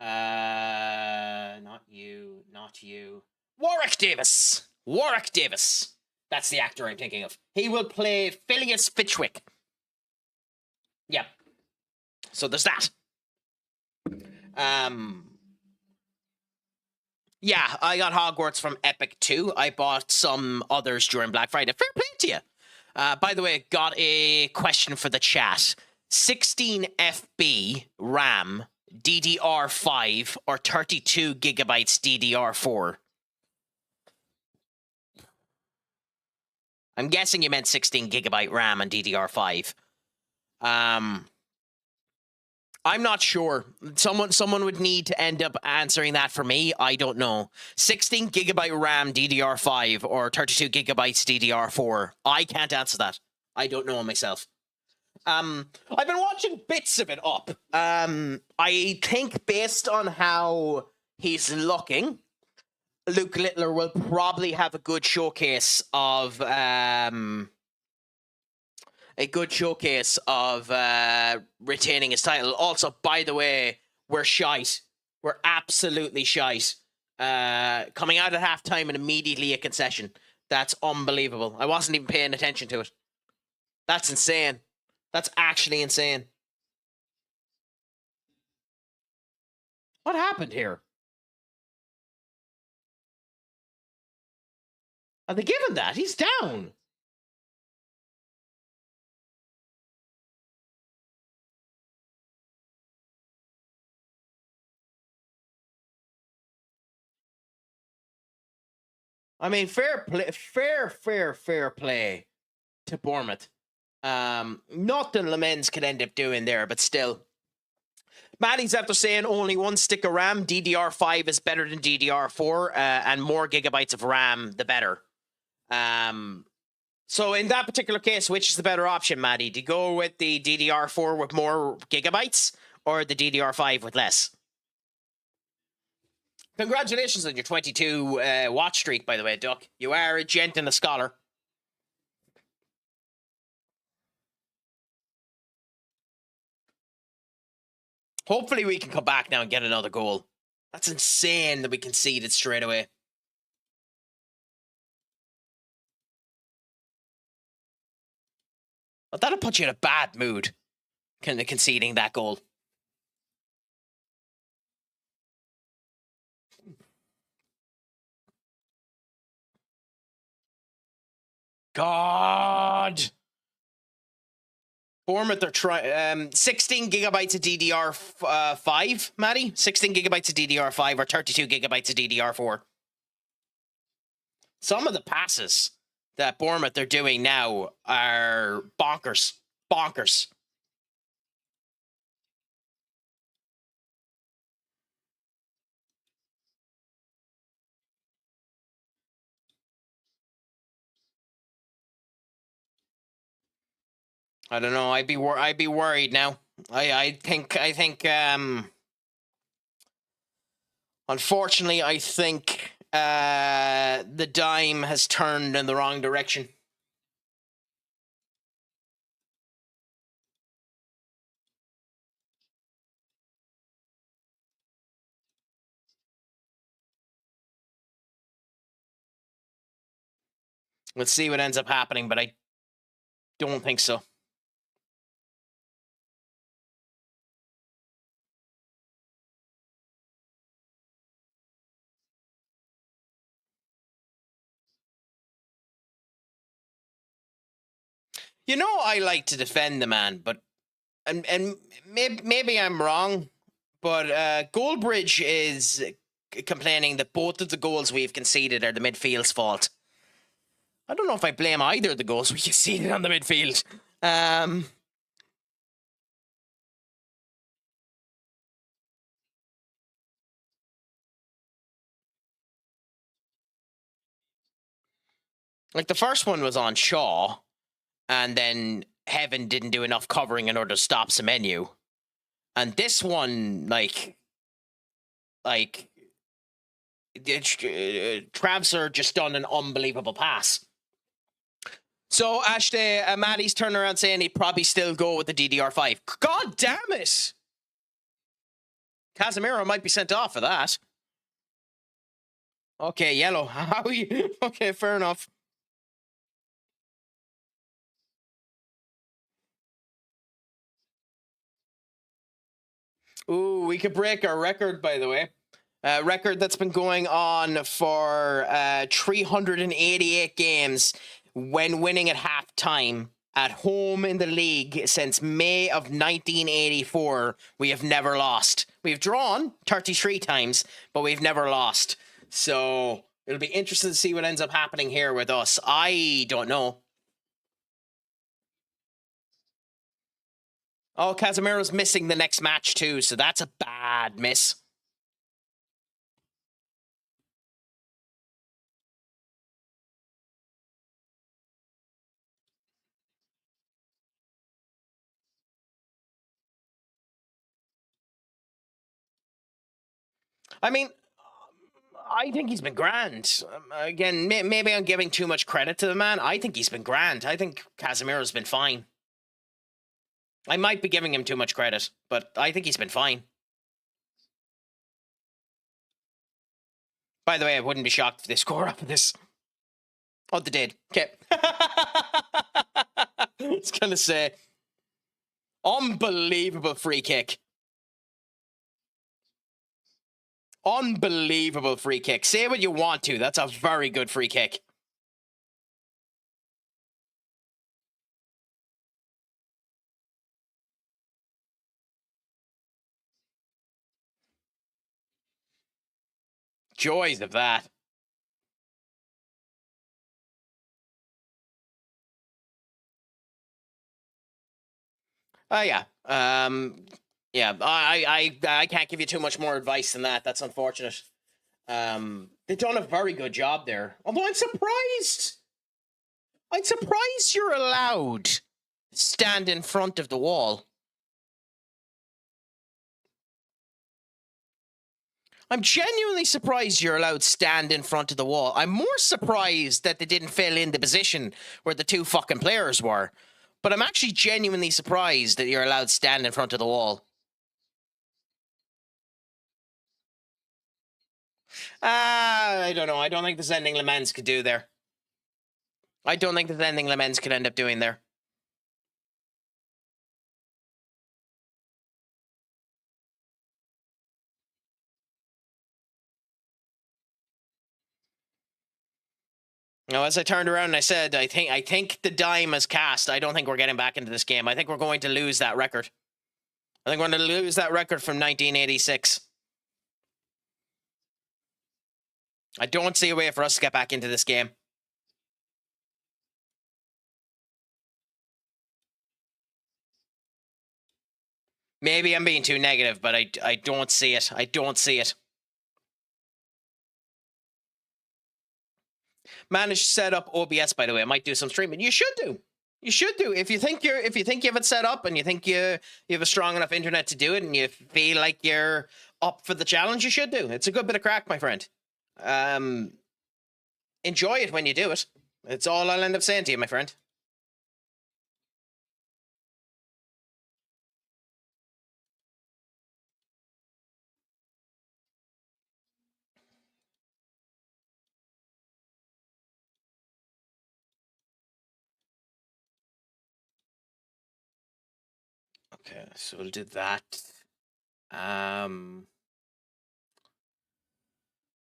Not you. Warwick Davis. That's the actor I'm thinking of. He will play Phileas Fitchwick. Yep. So there's that. Yeah, I got Hogwarts from Epic too. I bought some others during Black Friday. Fair play to you. By the way, got a question for the chat. 16 FB RAM, DDR5, or 32 gigabytes DDR4? I'm guessing you meant 16 gigabyte RAM and DDR5. I'm not sure. Someone would need to end up answering that for me. I don't know. 16 gigabyte RAM DDR5 or 32 gigabytes DDR4. I can't answer that. I don't know myself. I've been watching bits of it up. I think based on how he's looking, Luke Littler will probably have a good showcase of retaining his title. Also, by the way, we're shite. We're absolutely shite. Coming out at halftime and immediately a concession. That's unbelievable. I wasn't even paying attention to it. That's insane. That's actually insane. What happened here? Are they giving that? He's down. I mean, fair play to Bournemouth. Nothing Lemens could end up doing there, but still. Maddie's after saying only one stick of RAM. DDR5 is better than DDR4, and more gigabytes of RAM, the better. So in that particular case, which is the better option, Maddie? Do you go with the DDR4 with more gigabytes or the DDR5 with less? Congratulations on your 22 watch streak, by the way, Duck. You are a gent and a scholar. Hopefully we can come back now and get another goal. That's insane that we conceded straight away. Well, that'll put you in a bad mood, kind of conceding that goal. God. Bournemouth are trying 16 gigabytes of DDR5, Maddie. 16 gigabytes of DDR5 or 32 gigabytes of DDR4. Some of the passes that Bournemouth are doing now are bonkers. Bonkers. I don't know. I'd be worried now. I think unfortunately I think the dime has turned in the wrong direction. Let's see what ends up happening, but I don't think so. You know, I like to defend the man, but and maybe I'm wrong, but Goldbridge is complaining that both of the goals we've conceded are the midfield's fault. I don't know if I blame either of the goals we conceded on the midfield. Like the first one was on Shaw, and then Heaven didn't do enough covering in order to stop Semenyo. And this one, like Travser just done an unbelievable pass. So Ashley, Maddie's turning around saying he'd probably still go with the DDR5. God damn it! Casemiro might be sent off for that. Okay, yellow. How are you? Okay, fair enough. Ooh, we could break our record, by the way. Record that's been going on for 388 games when winning at halftime at home in the league since May of 1984. We have never lost. We've drawn 33 times, but we've never lost. So it'll be interesting to see what ends up happening here with us. I don't know. Oh, Casemiro's missing the next match too, so that's a bad miss. I mean, I think he's been grand. Again, maybe I'm giving too much credit to the man. I think he's been grand. I think Casemiro's been fine. I might be giving him too much credit, but I think he's been fine. By the way, I wouldn't be shocked if they score off of this. Oh, they did. Okay. I was going to say, unbelievable free kick. Unbelievable free kick. Say what you want to. That's a very good free kick. Joys of that. Oh, yeah. Yeah, I can't give you too much more advice than that. That's unfortunate. They've done a very good job there. Although I'm surprised. I'm surprised you're allowed to stand in front of the wall. I'm genuinely surprised you're allowed to stand in front of the wall. I'm more surprised that they didn't fill in the position where the two fucking players were. But I'm actually genuinely surprised that you're allowed to stand in front of the wall. I don't know. I don't think there's anything Lemens could do there. I don't think there's anything Lemens could end up doing there. Now, as I turned around and I said, I think the dime is cast. I don't think we're getting back into this game. I think we're going to lose that record. I think we're going to lose that record from 1986. I don't see a way for us to get back into this game. Maybe I'm being too negative, but I don't see it. I don't see it. Managed to set up OBS, by the way. I might do some streaming. You should do. You should do. If you think you have it set up and you think you have a strong enough internet to do it and you feel like you're up for the challenge, you should do. It's a good bit of crack, my friend. Enjoy it when you do it. It's all I'll end up saying to you, my friend. Okay, so we'll do that. We're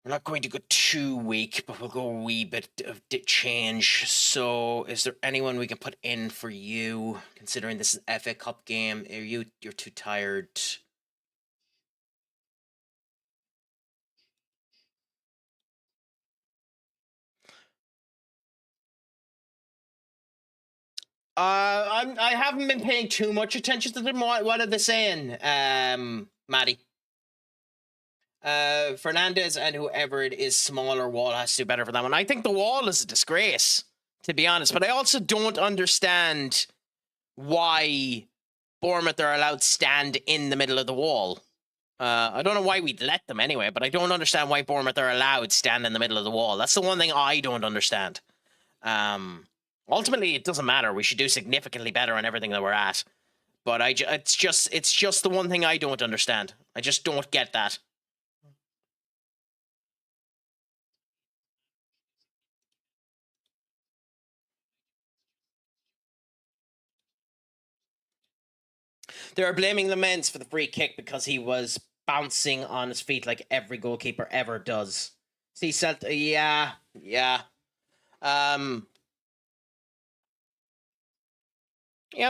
not going to go too weak, but we'll go a wee bit of change. So, is there anyone we can put in for you? Considering this is an FA Cup game, you're too tired. I haven't been paying too much attention to them. What are they saying, Maddie? Fernandez and whoever it is, smaller wall has to do better for that one. I think the wall is a disgrace, to be honest. But I also don't understand why Bournemouth are allowed to stand in the middle of the wall. I don't know why we'd let them anyway, but I don't understand why Bournemouth are allowed to stand in the middle of the wall. That's the one thing I don't understand. Ultimately, it doesn't matter. We should do significantly better on everything that we're at. But it's just the one thing I don't understand. I just don't get that. They are blaming Lamens for the free kick because he was bouncing on his feet like every goalkeeper ever does. See, yeah. Yeah,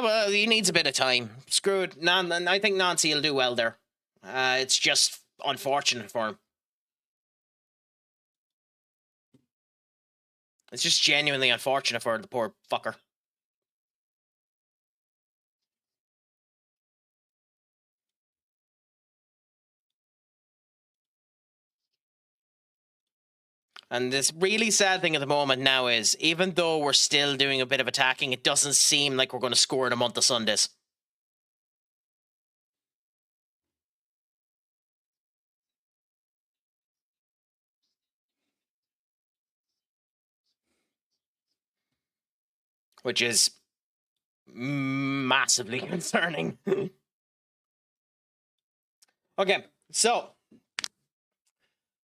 well, he needs a bit of time. Screw it. I think Nancy will do well there. It's just unfortunate for him. It's just genuinely unfortunate for the poor fucker. And this really sad thing at the moment now is, even though we're still doing a bit of attacking, it doesn't seem like we're going to score in a month of Sundays. Which is massively concerning. Okay, so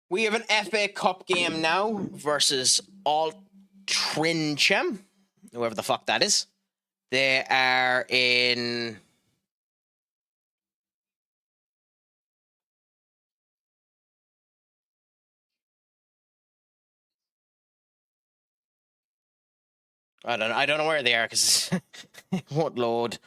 we have an FA Cup game now versus Altrincham, whoever the fuck that is. They are in... I don't know where they are because it won't load.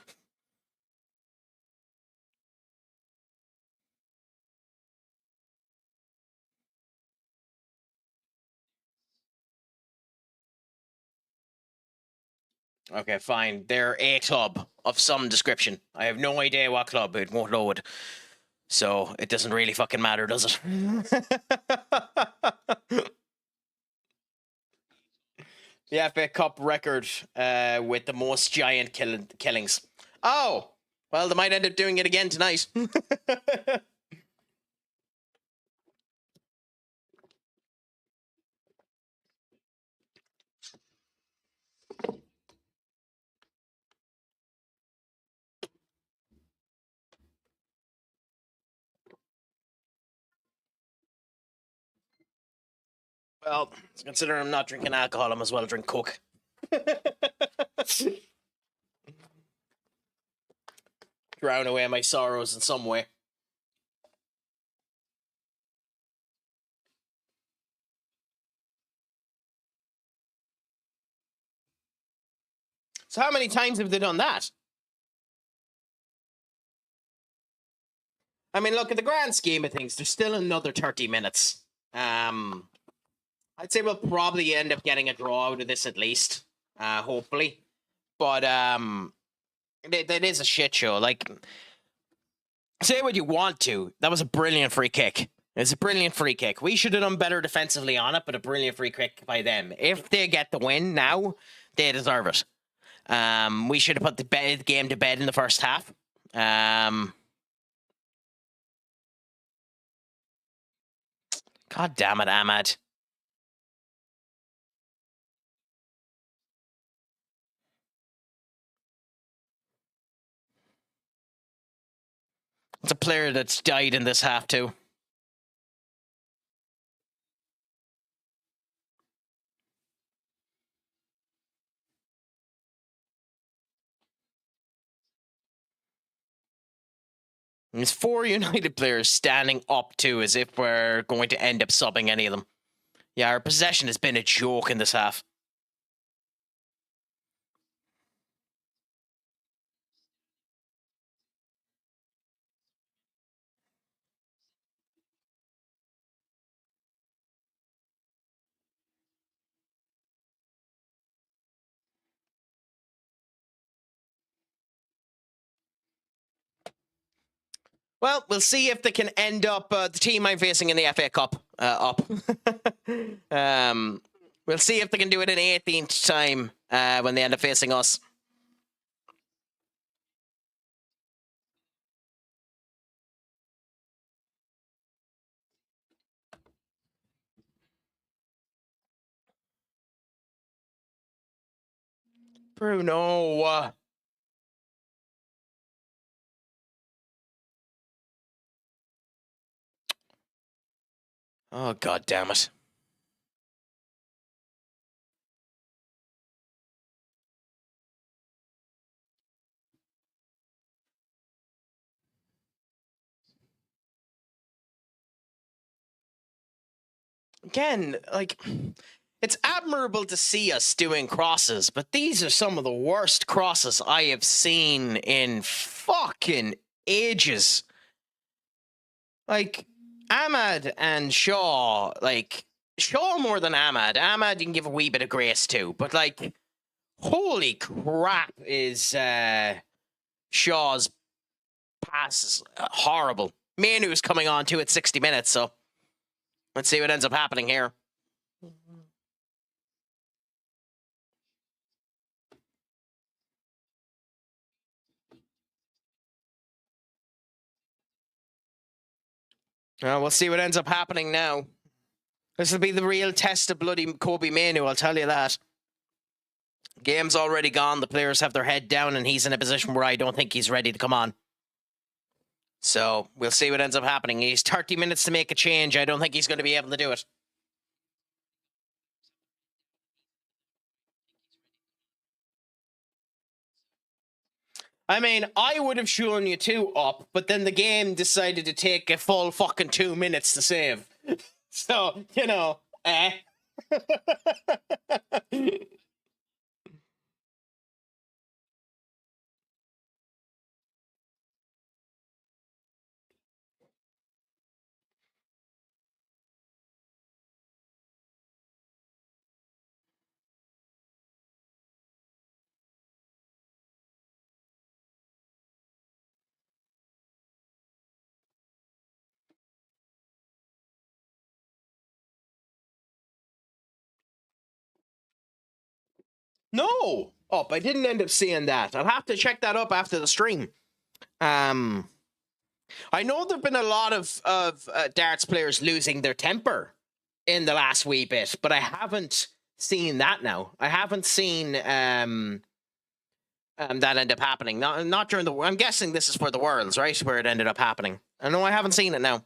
Okay, fine. They're a club of some description. I have no idea what club. It won't load. So it doesn't really fucking matter, does it? The FA Cup record with the most giant killings. Oh! Well, they might end up doing it again tonight. Well, considering I'm not drinking alcohol, I might as well drink Coke. Drown away my sorrows in some way. So how many times have they done that? I mean, look, at the grand scheme of things, there's still another 30 minutes. I'd say we'll probably end up getting a draw out of this at least, hopefully. But it is a shit show. Like, say what you want to. That was a brilliant free kick. It's a brilliant free kick. We should have done better defensively on it, but a brilliant free kick by them. If they get the win now, they deserve it. We should have put the game to bed in the first half. God damn it, Ahmad. It's a player that's died in this half too. There's 4 United players standing up too, as if we're going to end up subbing any of them. Yeah, our possession has been a joke in this half. Well, we'll see if they can end up the team I'm facing in the FA Cup up. We'll see if they can do it an 18th time when they end up facing us. Bruno. Oh, God damn it. Again, like, it's admirable to see us doing crosses, but these are some of the worst crosses I have seen in fucking ages. Like, Ahmad and Shaw, like, Shaw more than Ahmad. Ahmad you can give a wee bit of grace to, but, like, holy crap is Shaw's pass horrible. Manu's coming on too at 60 minutes, so let's see what ends up happening here. We'll see what ends up happening now. This will be the real test of bloody Kobe Manu, I'll tell you that. Game's already gone. The players have their head down, and he's in a position where I don't think he's ready to come on. So we'll see what ends up happening. He's 30 minutes to make a change. I don't think he's going to be able to do it. I mean, I would have shown you 2 up, but then the game decided to take a full fucking 2 minutes to save. So, you know, No! Up. I didn't end up seeing that. I'll have to check that up after the stream. I know there've been a lot of darts players losing their temper in the last wee bit, but I haven't seen that now. I haven't seen that end up happening. Not during the... I'm guessing this is for the Worlds, right? Where it ended up happening. I know I haven't seen it now.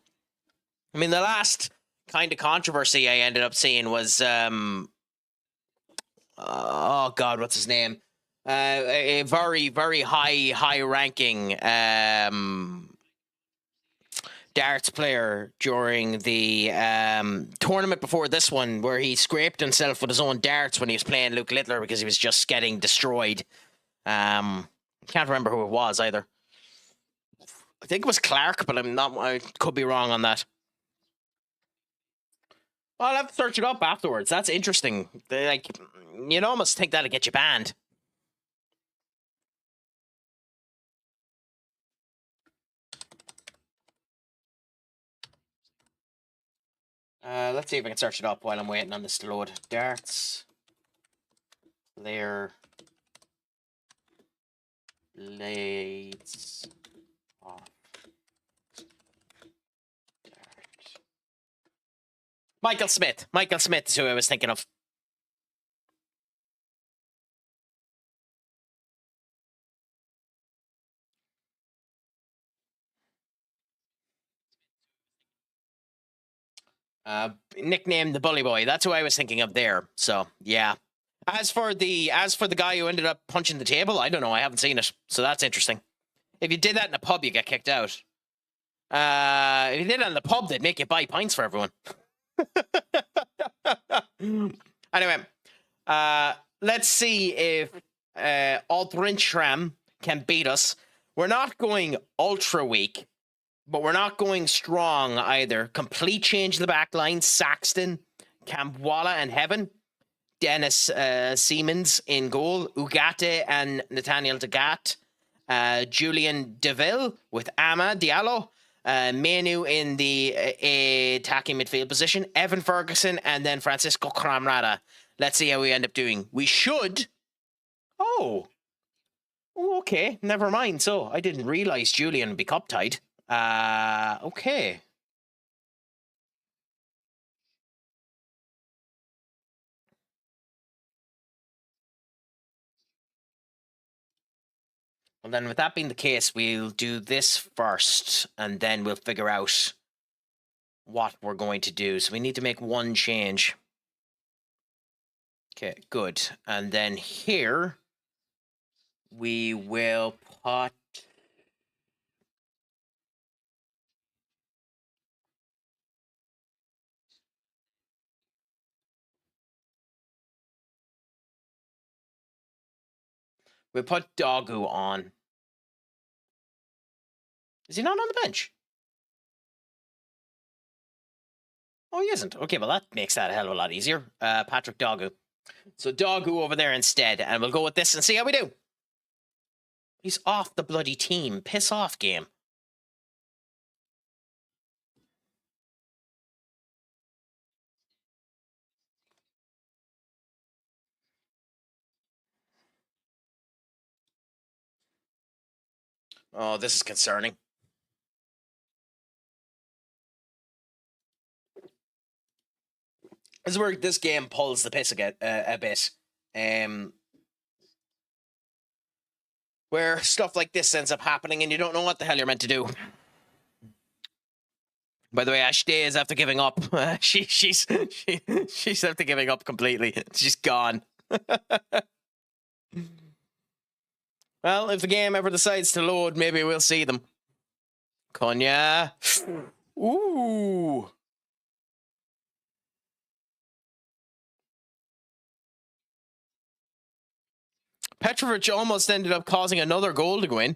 I mean, the last kind of controversy I ended up seeing was... oh God, what's his name? A very, very high ranking darts player during the tournament before this one, where he scraped himself with his own darts when he was playing Luke Littler because he was just getting destroyed. Can't remember who it was either. I think it was Clark, but I could be wrong on that. Well, I'll have to search it up afterwards. That's interesting. You'd almost think that'd get you banned. Let's see if I can search it up while I'm waiting on this to load. Darts. Player. Blades. Off. Dart. Michael Smith. Michael Smith is who I was thinking of. Nicknamed the Bully Boy. That's who I was thinking of there. So yeah. As for the guy who ended up punching the table, I don't know. I haven't seen it, so that's interesting. If you did that in a pub, you get kicked out. If you did it in the pub, they'd make you buy pints for everyone. Anyway, let's see if Aldrinchram can beat us. We're not going ultra weak, but we're not going strong either. Complete change of the back line. Saxton, Campwalla, and Heaven. Dennis Siemens in goal. Ugarte and Nathaniel Degat. Julian Deville with Ama Diallo. Menu in the attacking midfield position. Evan Ferguson and then Francisco Cramrada. Let's see how we end up doing. We should... Oh, okay. Never mind. So I didn't realize Julian would be cup-tied. Okay. Well, then with that being the case, we'll do this first, and then we'll figure out what we're going to do. So we need to make one change. Okay, good. And then here, we will put... We'll put Dogu on. Is he not on the bench? Oh, he isn't. Okay, well, that makes that a hell of a lot easier. Patrick Dogu. So Dogu over there instead, and we'll go with this and see how we do. He's off the bloody team. Piss off, game. Oh, this is concerning. This is where this game pulls the piss a bit. Where stuff like this ends up happening and you don't know what the hell you're meant to do. By the way, Ash Day is after giving up. She's after giving up completely. She's gone. Well, if the game ever decides to load, maybe we'll see them. Konya. Ooh. Petrovic almost ended up causing another goal to go in.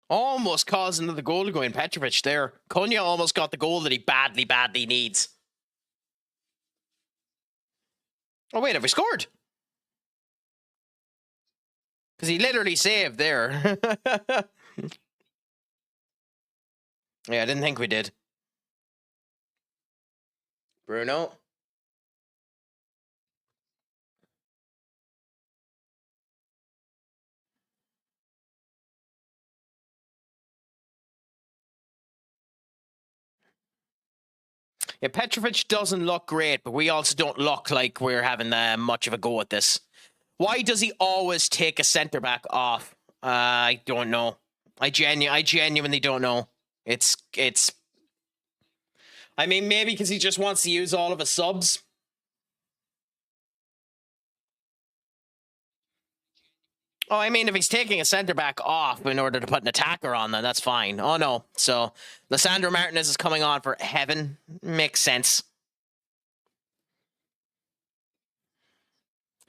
Almost caused another goal to go in. Petrovic there. Konya almost got the goal that he badly, badly needs. Oh, wait, have we scored? Because he literally saved there. Yeah, I didn't think we did. Bruno. Yeah, Petrovic doesn't look great, but we also don't look like we're having much of a go at this. Why does he always take a centre back off? I don't know. I genuinely don't know. It's. I mean, maybe because he just wants to use all of his subs. Oh, I mean, if he's taking a centre back off in order to put an attacker on, then that's fine. Oh no, so Lissandro Martinez is coming on for Heaven. Makes sense.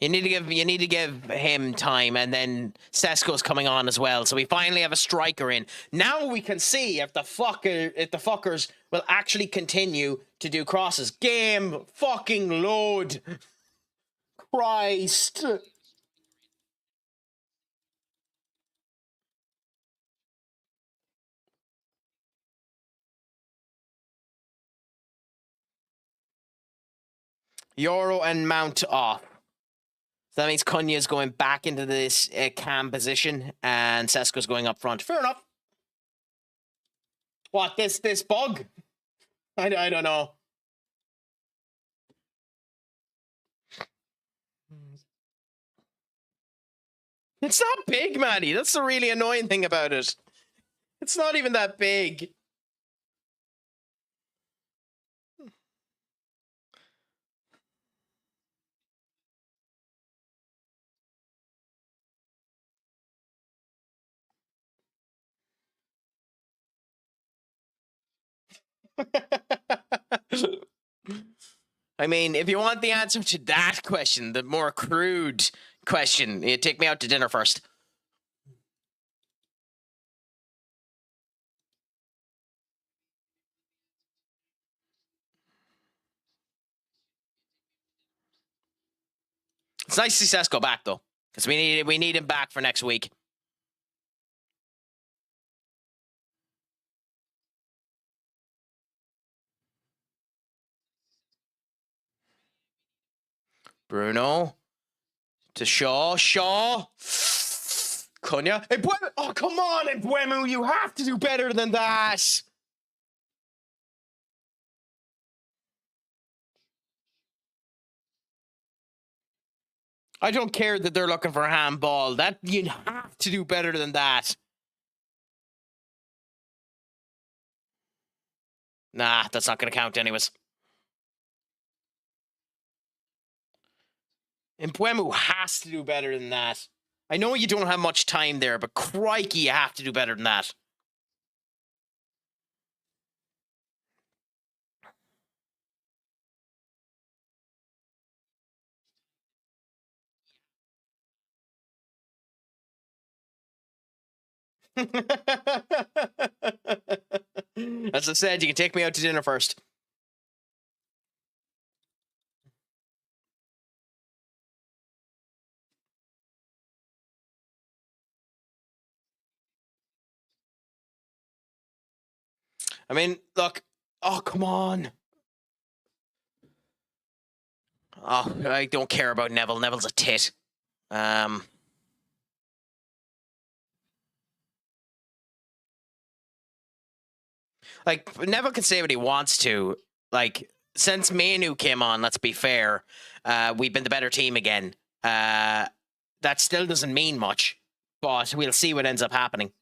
You need to give him time, and then Sesko's coming on as well. So we finally have a striker in. Now we can see if the fuckers will actually continue to do crosses. Game fucking load. Christ. Euro and Mount off. So that means Cunha's going back into this cam position, and Sesko's going up front. Fair enough. What, this bug? I don't know. It's not big, Maddie. That's the really annoying thing about it. It's not even that big. I mean, if you want the answer to that question, the more crude question, you take me out to dinner first. It's nice to see Sesko back, though, because we need him back for next week. Bruno to Shaw. Cunha. Oh, come on, Mbuemu. You have to do better than that. I don't care that they're looking for a handball. That you have to do better than that. Nah, that's not going to count anyways. Mbuemu has to do better than that. I know you don't have much time there, but crikey, you have to do better than that. As I said, you can take me out to dinner first. I mean, look. Oh, come on. Oh, I don't care about Neville. Neville's a tit. Like, Neville can say what he wants to. Like, since Manu came on, let's be fair, we've been the better team again. That still doesn't mean much, but we'll see what ends up happening.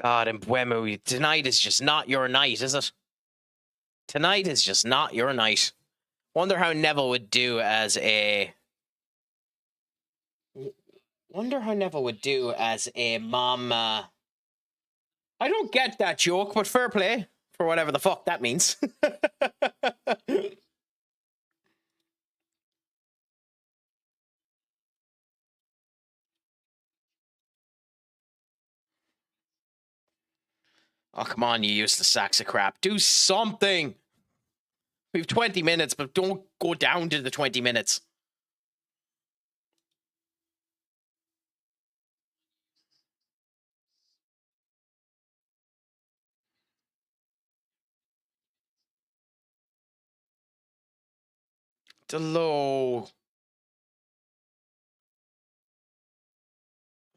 God, Mbuemu, tonight is just not your night, is it? Tonight is just not your night. Wonder how Neville would do as a... Wonder how Neville would do as a mom... I don't get that joke, but fair play. For whatever the fuck that means. Oh, come on, you useless sacks of crap. Do something! We have 20 minutes, but don't go down to the 20 minutes. Delo.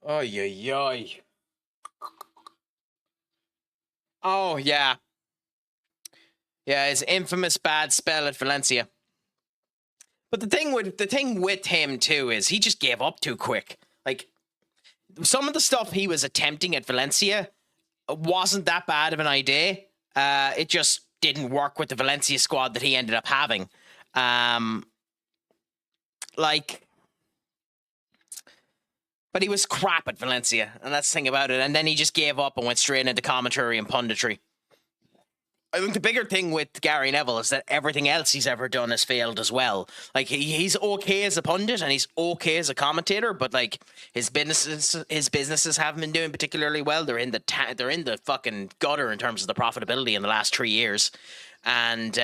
Oy, oy, oy. Oh, yeah. Yeah, his infamous bad spell at Valencia. But the thing with him too is he just gave up too quick. Like, some of the stuff he was attempting at Valencia, wasn't that bad of an idea. It just didn't work with the Valencia squad that he ended up having. But he was crap at Valencia, and that's the thing about it. And then he just gave up and went straight into commentary and punditry. I think the bigger thing with Gary Neville is that everything else he's ever done has failed as well. Like, he's okay as a pundit and he's okay as a commentator, but like his businesses haven't been doing particularly well. They're in the fucking gutter in terms of the profitability in the last 3 years, and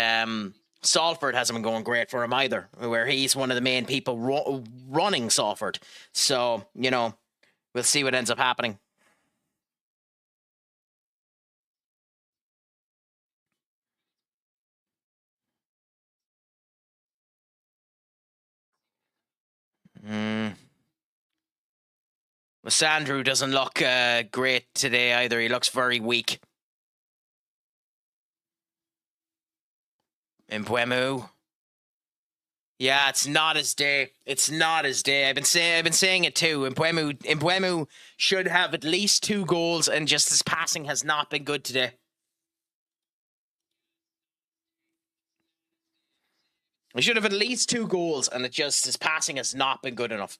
Salford hasn't been going great for him either, where he's one of the main people running Salford. So, we'll see what ends up happening. Lissandro doesn't look great today either. He looks very weak. Mbeumo. Yeah, it's not his day. It's not his day. I've been saying it too. Mbeumo should have at least 2 goals, and just his passing has not been good today. He should have at least 2 goals, and his passing has not been good enough.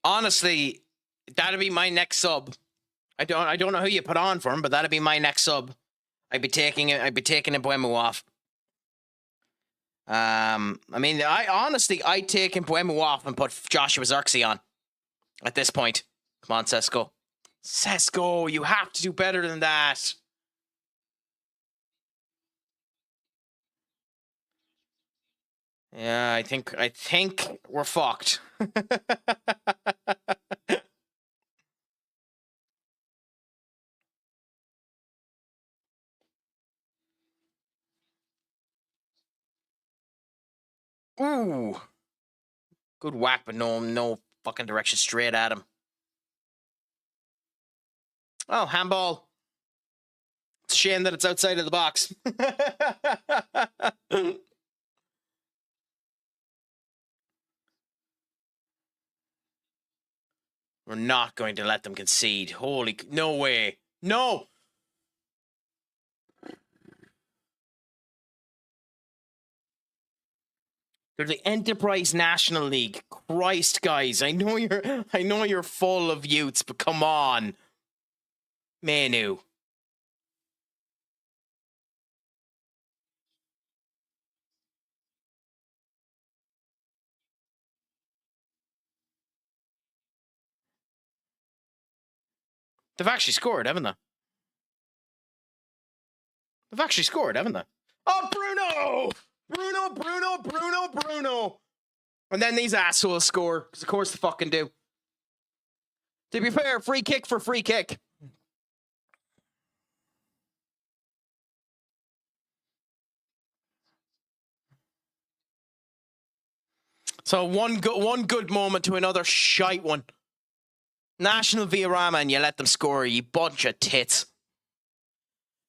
Honestly, that'd be my next sub. I don't know who you put on for him, but that'd be my next sub. I'd be taking Mbeumo off. I mean, I'd take Mbeumo off and put Joshua Zirkzee on at this point. Come on, Sesko. Sesko, you have to do better than that. Yeah, I think we're fucked. Ooh. Good whack, but no fucking direction, straight at him. Oh, handball. It's a shame that it's outside of the box. We're not going to let them concede. No way. No! They're the Enterprise National League. Christ, guys. I know you're full of youths, but come on. Manu. They've actually scored, haven't they? They've actually scored, haven't they? Oh, Bruno! Bruno! And then these assholes score, because of course they fucking do. To be fair, free kick for free kick. So one good moment to another shite one. National Viorama, and you let them score, you bunch of tits.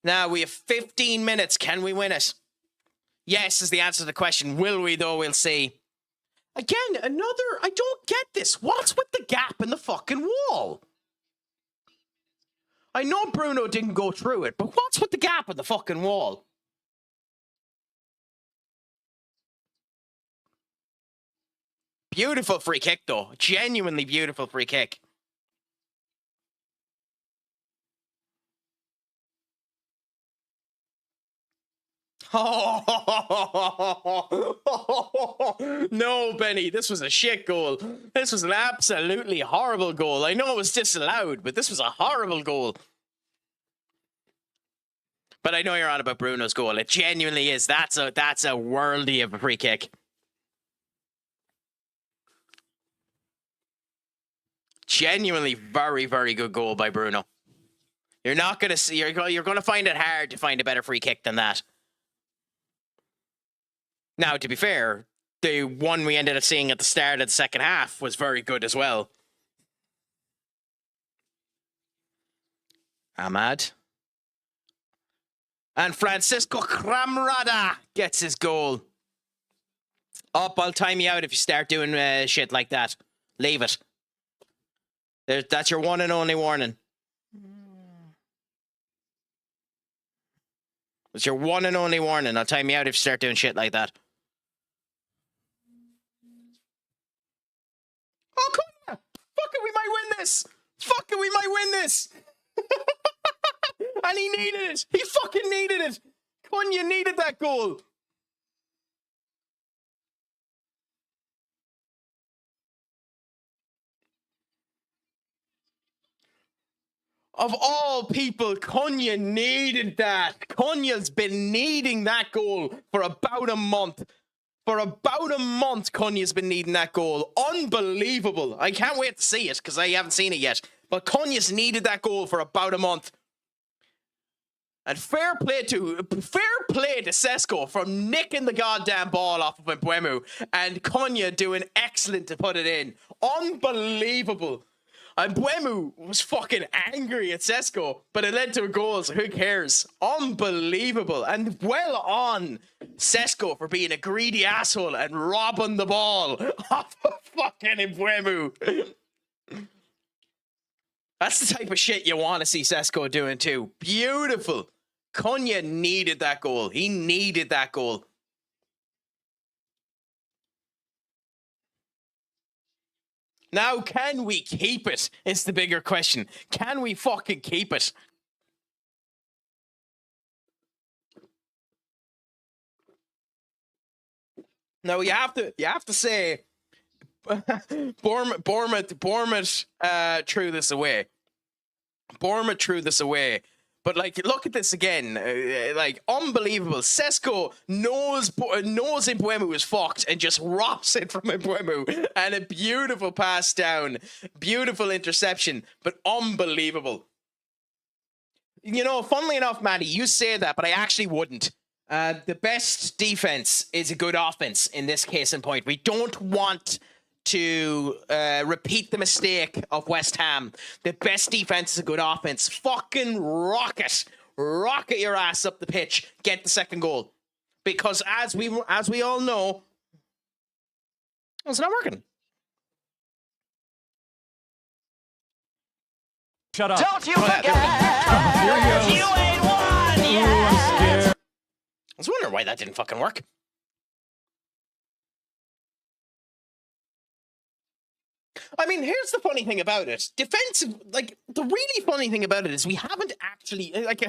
Now, we have 15 minutes. Can we win it? Yes is the answer to the question. Will we, though? We'll see. Again, I don't get this. What's with the gap in the fucking wall? I know Bruno didn't go through it, but what's with the gap in the fucking wall? Beautiful free kick, though. Genuinely beautiful free kick. Oh, no, Benny, this was a shit goal. This was an absolutely horrible goal. I know it was disallowed, but this was a horrible goal. But I know you're on about Bruno's goal. It genuinely is. That's a worldie of a free kick. Genuinely very, very good goal by Bruno. You're not going to see. You're going to find it hard to find a better free kick than that. Now, to be fair, the one we ended up seeing at the start of the second half was very good as well. Ahmad. And Francisco Cramrada gets his goal. Up, I'll time you out if you start doing shit like that. Leave it. That's your one and only warning. It's your one and only warning. I'll time you out if you start doing shit like that. Oh, come on! Fuck it, we might win this! Fuck it, we might win this! And he needed it! He fucking needed it! Cunha needed that goal! Of all people, Cunha needed that. Cunha's been needing that goal for about a month. For about a month, Cunha's been needing that goal. Unbelievable. I can't wait to see it because I haven't seen it yet. But Cunha's needed that goal for about a month. And fair play to Sesko for nicking the goddamn ball off of Mbeumo. And Cunha doing excellent to put it in. Unbelievable. And Mbeumo was fucking angry at Sesko, but it led to a goal, so who cares? Unbelievable. And well on Sesko for being a greedy asshole and robbing the ball off of fucking Mbeumo. That's the type of shit you want to see Sesko doing too. Beautiful. Cunha needed that goal. He needed that goal. Now, can we keep it? Is the bigger question. Can we fucking keep it? No, you have to say Bournemouth threw this away. Bournemouth threw this away. But, like, look at this again. Like, unbelievable. Sesko knows Mbeumo was fucked and just robs it from Mbeumo. And a beautiful pass down. Beautiful interception. But unbelievable. You know, funnily enough, Matty, you say that, but I actually wouldn't. The best defense is a good offense in this case in point. We don't want to repeat the mistake of West Ham. The best defense is a good offense. Fucking rocket your ass up the pitch. Get the second goal, because as we all know, it's not working. Shut up. Don't you forget, Here he goes. you ain't won yet. I'm scared. I was wondering why that didn't fucking work. I mean, here's the funny thing about it. Defensive, like, the really funny thing about it is we haven't actually, like,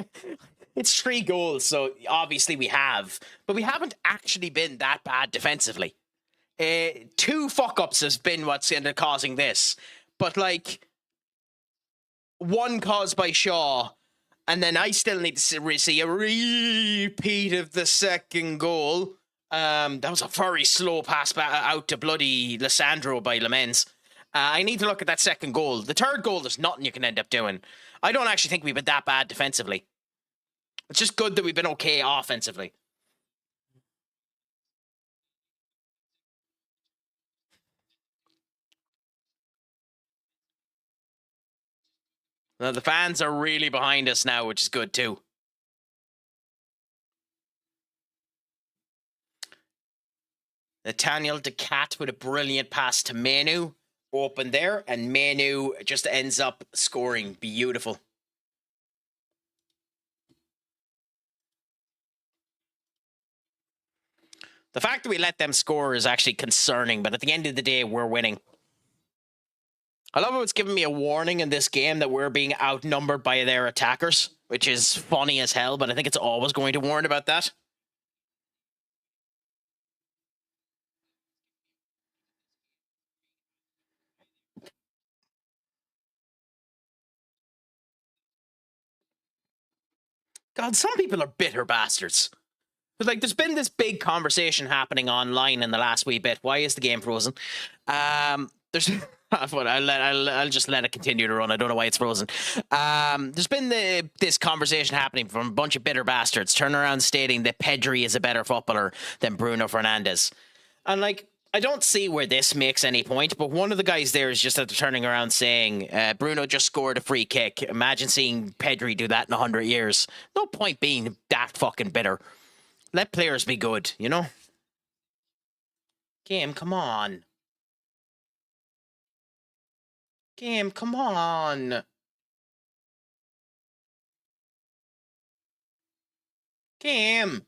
it's 3 goals, so obviously we have, but we haven't actually been that bad defensively. 2 fuck-ups has been what's ended up causing this, but, like, 1 caused by Shaw, and then I still need to see a repeat of the second goal. That was a very slow pass out to bloody Lissandro by Lamens. I need to look at that second goal. The third goal, there's nothing you can end up doing. I don't actually think we've been that bad defensively. It's just good that we've been okay offensively. Now, the fans are really behind us now, which is good too. Nathaniel Decat with a brilliant pass to Manu. Open there, and Manu just ends up scoring. Beautiful. The fact that we let them score is actually concerning, but at the end of the day, we're winning. I love how it's giving me a warning in this game that we're being outnumbered by their attackers, which is funny as hell, but I think it's always going to warn about that. God, some people are bitter bastards. But, like, there's been this big conversation happening online in the last wee bit. Why is the game frozen? There's I'll just let it continue to run. I don't know why it's frozen. There's been this conversation happening from a bunch of bitter bastards turning around stating that Pedri is a better footballer than Bruno Fernandes. And, like, I don't see where this makes any point, but one of the guys there is just turning around saying, Bruno just scored a free kick. Imagine seeing Pedri do that in 100 years. No point being that fucking bitter. Let players be good, you know? Game, come on. Game, come on. Game.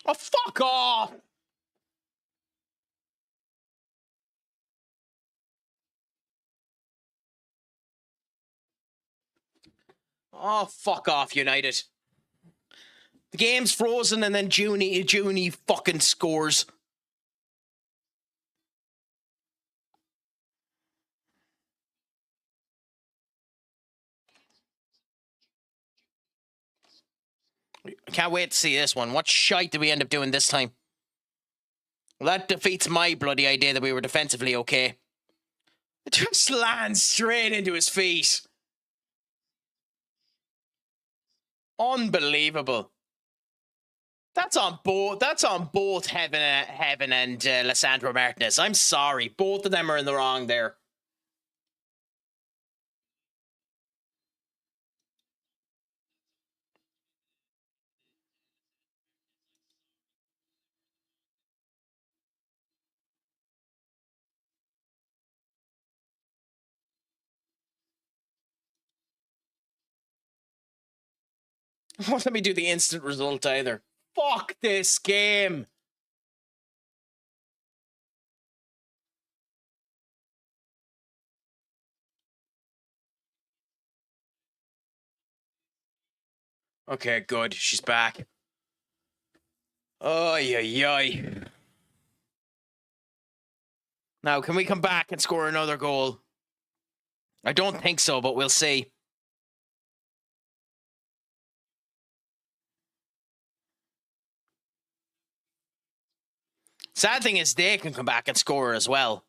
Oh, fuck off! Oh, fuck off, United. The game's frozen and then Junie fucking scores. I can't wait to see this one. What shite did we end up doing this time? Well, that defeats my bloody idea that we were defensively okay. It just lands straight into his feet. Unbelievable. That's on both. That's on both Heaven and Lissandro Martinez. I'm sorry, both of them are in the wrong there. Won't let me do the instant result either. Fuck this game. Okay, good. She's back. Oy, oy, oy. Now, can we come back and score another goal? I don't think so, but we'll see. Sad thing is they can come back and score as well.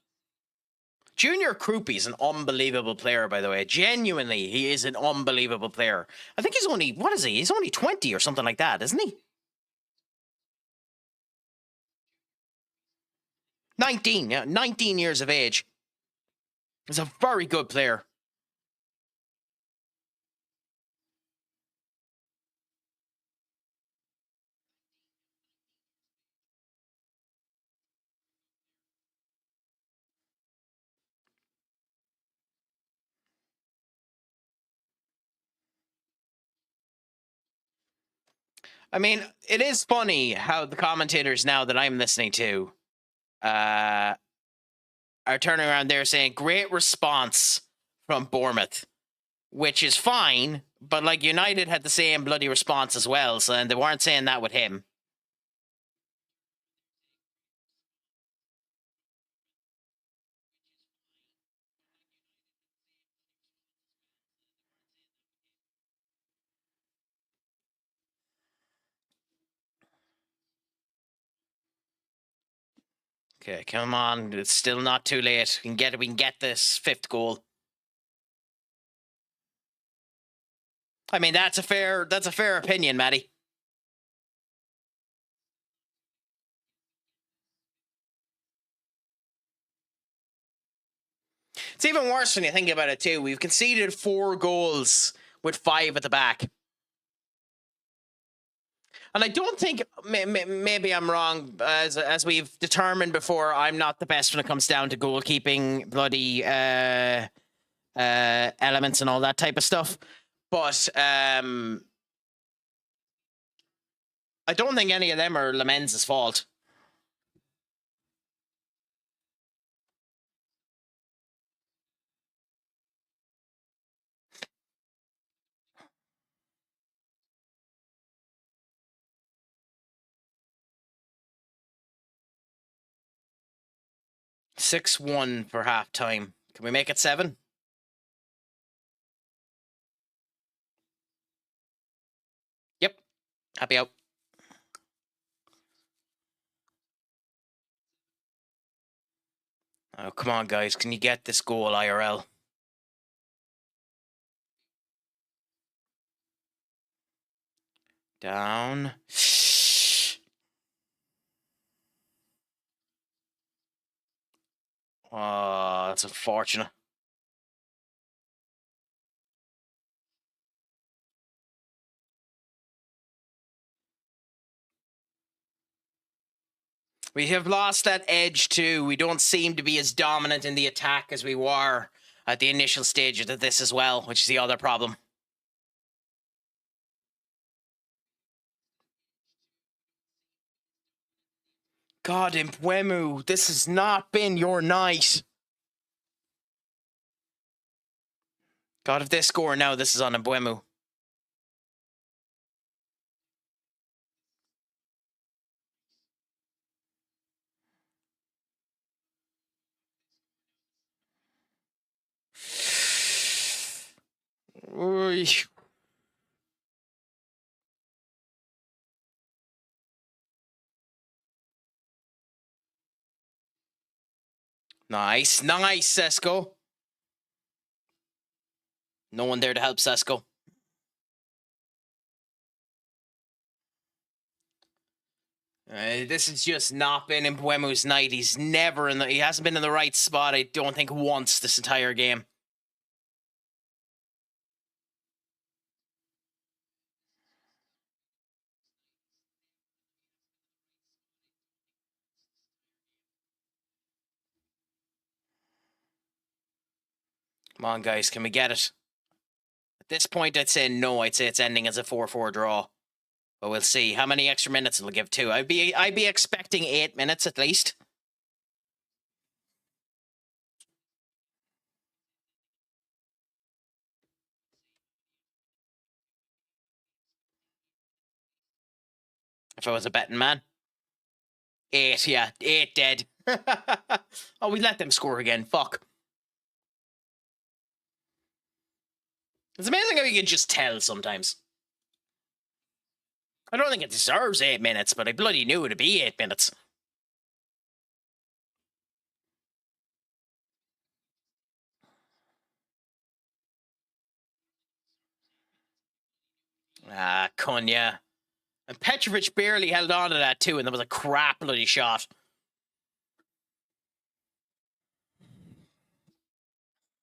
Junior Krupi is an unbelievable player, by the way. Genuinely, he is an unbelievable player. I think he's only, what is he? He's only 20 or something like that, isn't he? 19, yeah, 19 years of age. He's a very good player. I mean, it is funny how the commentators now that I'm listening to are turning around there saying, great response from Bournemouth, which is fine, but like United had the same bloody response as well, so and they weren't saying that with him. Okay, come on. It's still not too late. We can get it. We can get this fifth goal. I mean, that's a fair opinion, Matty. It's even worse when you think about it too. We've conceded 4 goals with 5 at the back. And I don't think, maybe I'm wrong, as we've determined before, I'm not the best when it comes down to goalkeeping bloody elements and all that type of stuff. But I don't think any of them are Lamenz's fault. (6-1) for half time. Can we make it 7? Yep. Happy out. Oh, come on, guys. Can you get this goal, IRL? Down. Oh, that's unfortunate. We have lost that edge too. We don't seem to be as dominant in the attack as we were at the initial stages of this as well, which is the other problem. God, Mbwemu, this has not been your night. God, if they score now, this is on Mbwemu. Oy. Nice, Sesko. No one there to help Sesko. This has just not been Mbwemu's night. He's never he hasn't been in the right spot, I don't think, once this entire game. Come on, guys, can we get it? At this point, I'd say no. I'd say it's ending as a 4-4 draw. But we'll see. How many extra minutes it'll give to? I'd be expecting 8 minutes at least. If I was a betting man. 8, yeah. 8 dead. Oh, we let them score again. Fuck. It's amazing how you can just tell sometimes. I don't think it deserves 8 minutes, but I bloody knew it'd be 8 minutes. Ah, Cunha. And Petrovic barely held on to that too, and there was a crap bloody shot.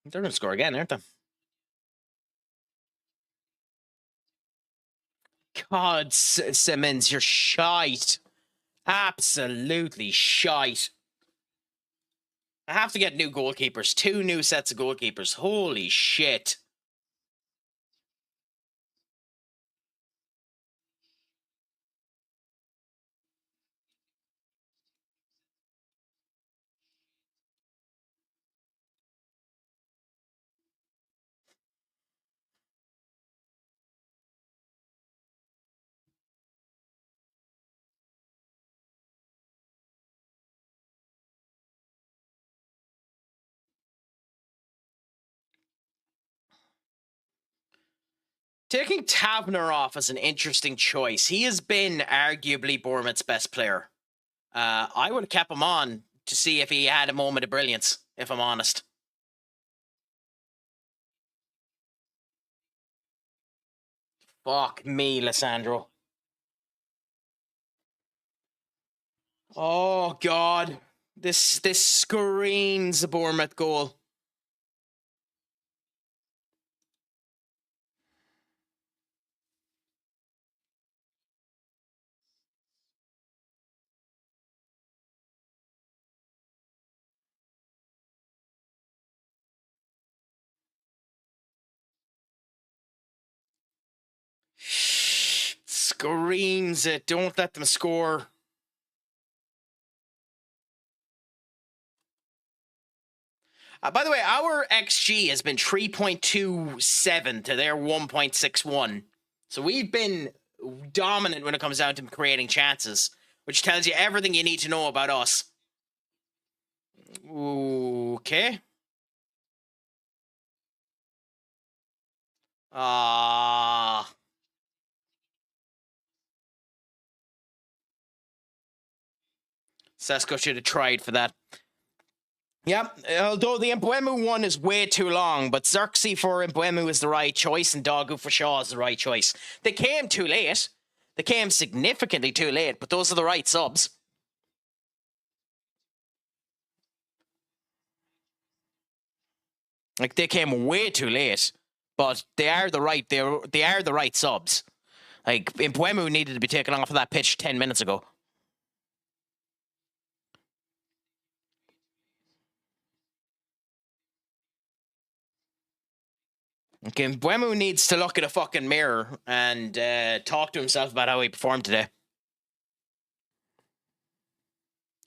They're going to score again, aren't they? God, Simmons, you're shite. Absolutely shite. I have to get new goalkeepers. 2 new sets of goalkeepers. Holy shit. Taking Taverner off is an interesting choice. He has been arguably Bournemouth's best player. I would have kept him on to see if he had a moment of brilliance, if I'm honest. Fuck me, Lissandro. Oh, God. This screams a Bournemouth goal. Screams it. Don't let them score. By the way, our XG has been 3.27 to their 1.61. So we've been dominant when it comes down to creating chances, which tells you everything you need to know about us. Okay. Sesko should have tried for that. Yep, although the Mbwemu one is way too long, but Xerxes for Mbwemu is the right choice and Dogu for Shaw is the right choice. They came too late. They came significantly too late, but those are the right subs. Like, they came way too late, but they are the right subs. Like, Mbuemu needed to be taken off of that pitch 10 minutes ago. Okay, Mbuemu needs to look at a fucking mirror and talk to himself about how he performed today.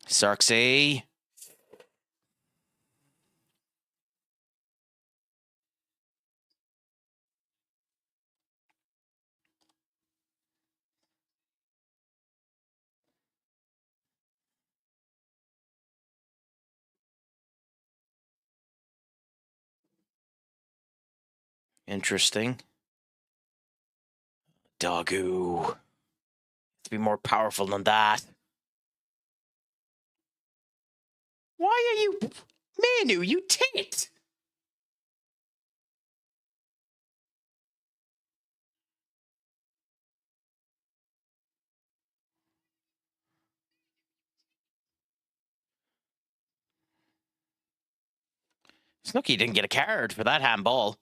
Cirksey. Interesting. Doggo. To be more powerful than that. Why are you... Manu, you tit! Snooky didn't get a card for that handball.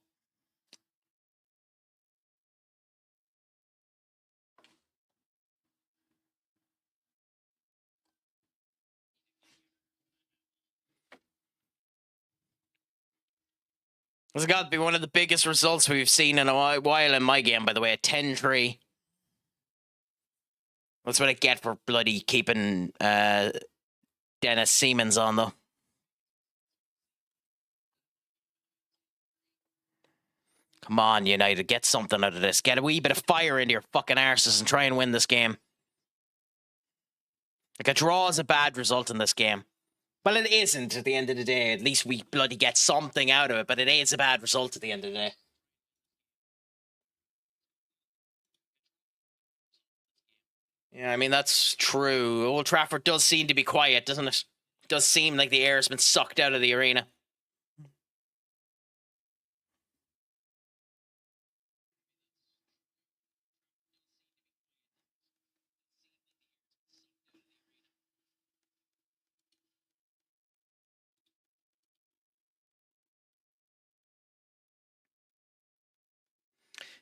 This has got to be one of the biggest results we've seen in a while in my game, by the way. 10-3. That's what I get for bloody keeping Dennis Siemens on, though. Come on, United. Get something out of this. Get a wee bit of fire into your fucking arses and try and win this game. Like, a draw is a bad result in this game. Well, it isn't at the end of the day. At least we bloody get something out of it, but it is a bad result at the end of the day. Yeah, I mean, that's true. Old Trafford does seem to be quiet, doesn't it? It does seem like the air has been sucked out of the arena.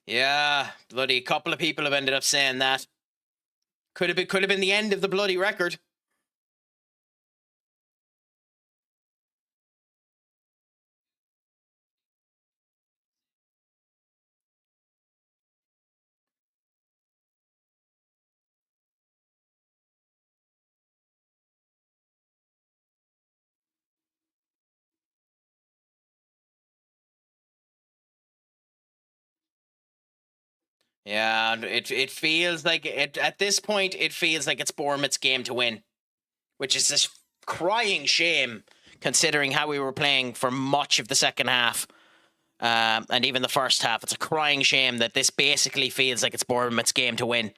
Yeah, bloody a couple of people have ended up saying that. Could have been the end of the bloody record. Yeah, it feels like it at this point. It feels like it's Bournemouth's game to win, which is a crying shame considering how we were playing for much of the second half, and even the first half. It's a crying shame that this basically feels like it's Bournemouth's game to win.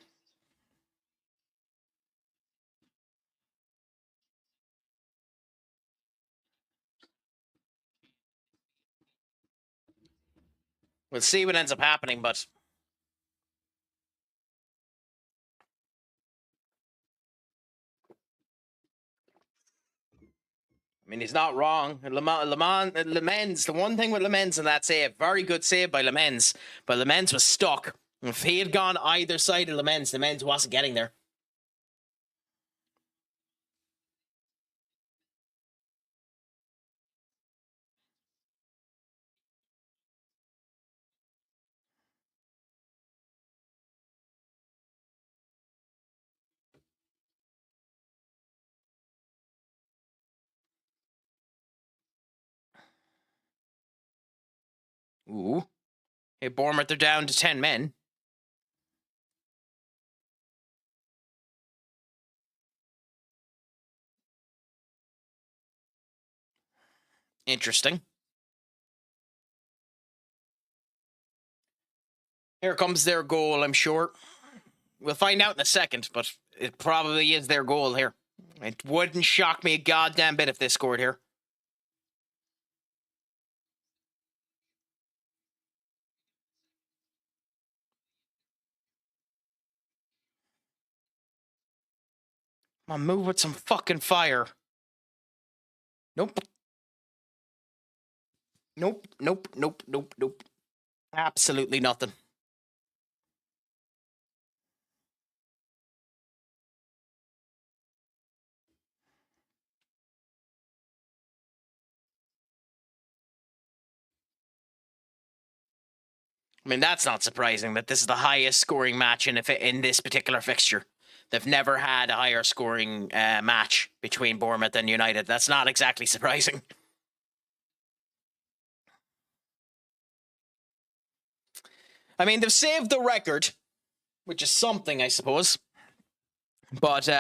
We'll see what ends up happening, but I mean, he's not wrong. Lemens, the one thing with Lemens in that save, very good save by Lemens, but Lemens was stuck. If he had gone either side of Lemens wasn't getting there. Ooh. Hey, Bournemouth, they're down to 10 men. Interesting. Here comes their goal, I'm sure. We'll find out in a second, but it probably is their goal here. It wouldn't shock me a goddamn bit if they scored here. Come on, move with some fucking fire. Nope. Nope, nope, nope, nope, nope. Absolutely nothing. I mean, that's not surprising that this is the highest scoring match in this particular fixture. They've never had a higher scoring match between Bournemouth and United. That's not exactly surprising. I mean, they've saved the record, which is something, I suppose. But it's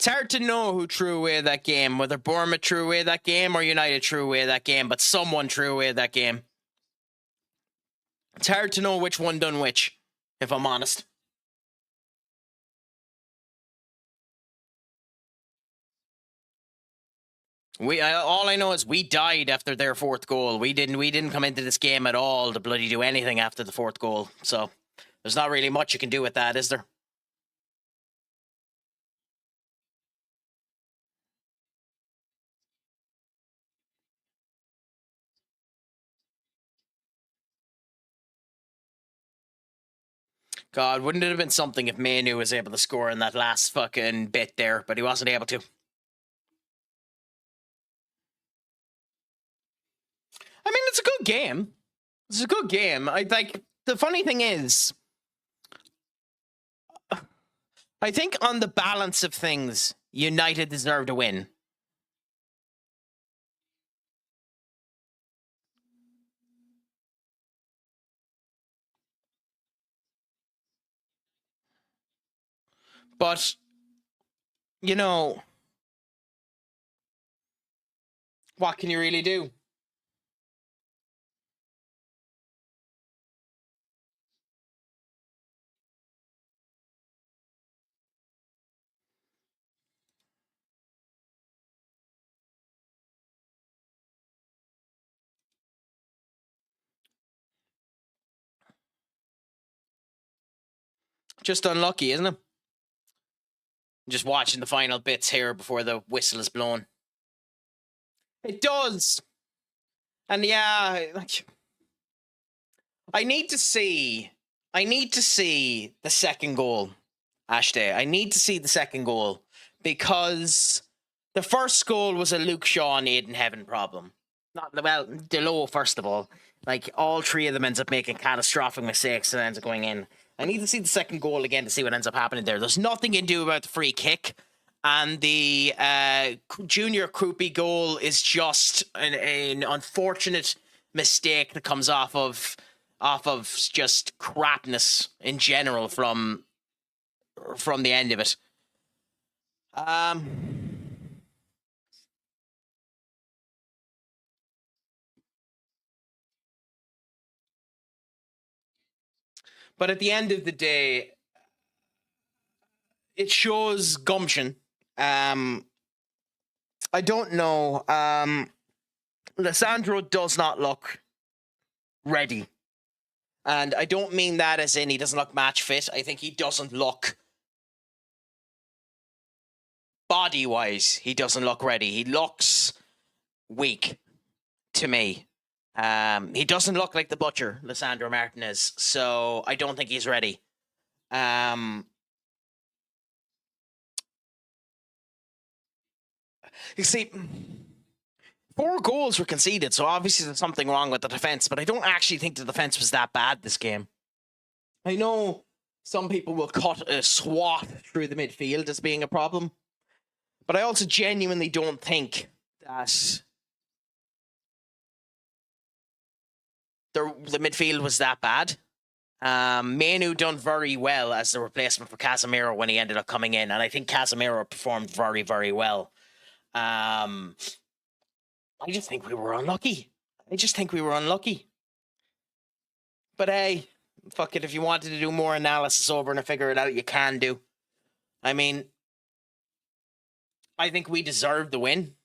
hard to know who threw away that game, whether Bournemouth threw away that game or United threw away that game, but someone threw away that game. It's hard to know which one done which, if I'm honest. All I know is we died after their fourth goal. We didn't come into this game at all to bloody do anything after the fourth goal. So there's not really much you can do with that, is there? God, wouldn't it have been something if Manu was able to score in that last fucking bit there, but he wasn't able to. I mean, it's a good game. It's a good game. The funny thing is, I think on the balance of things, United deserved a win. But, you know, what can you really do? Just unlucky, isn't it? Just watching the final bits here before the whistle is blown. It does. And yeah, like, I need to see the second goal, Ashday. I need to see the second goal because the first goal was a Luke Shaw and Aiden Heaven problem. Delo, first of all. Like, all three of them ends up making catastrophic mistakes and ends up going in. I need to see the second goal again to see what ends up happening there. There's nothing you can do about the free kick. And the Junior Krupi goal is just an unfortunate mistake that comes off of just crapness in general from the end of it. But at the end of the day, it shows gumption. I don't know. Lissandro does not look ready. And I don't mean that as in he doesn't look match fit. I think he doesn't look body-wise. He doesn't look ready. He looks weak to me. He doesn't look like the butcher, Lissandro Martinez. So I don't think he's ready. You see, 4 goals were conceded, so obviously there's something wrong with the defense, but I don't actually think the defense was that bad this game. I know some people will cut a swath through the midfield as being a problem, but I also genuinely don't think that the midfield was that bad. Manu done very well as the replacement for Casemiro when he ended up coming in, and I think Casemiro performed very, very well. I just think we were unlucky. But hey, fuck it. If you wanted to do more analysis over and figure it out, you can do. I mean, I think we deserved the win.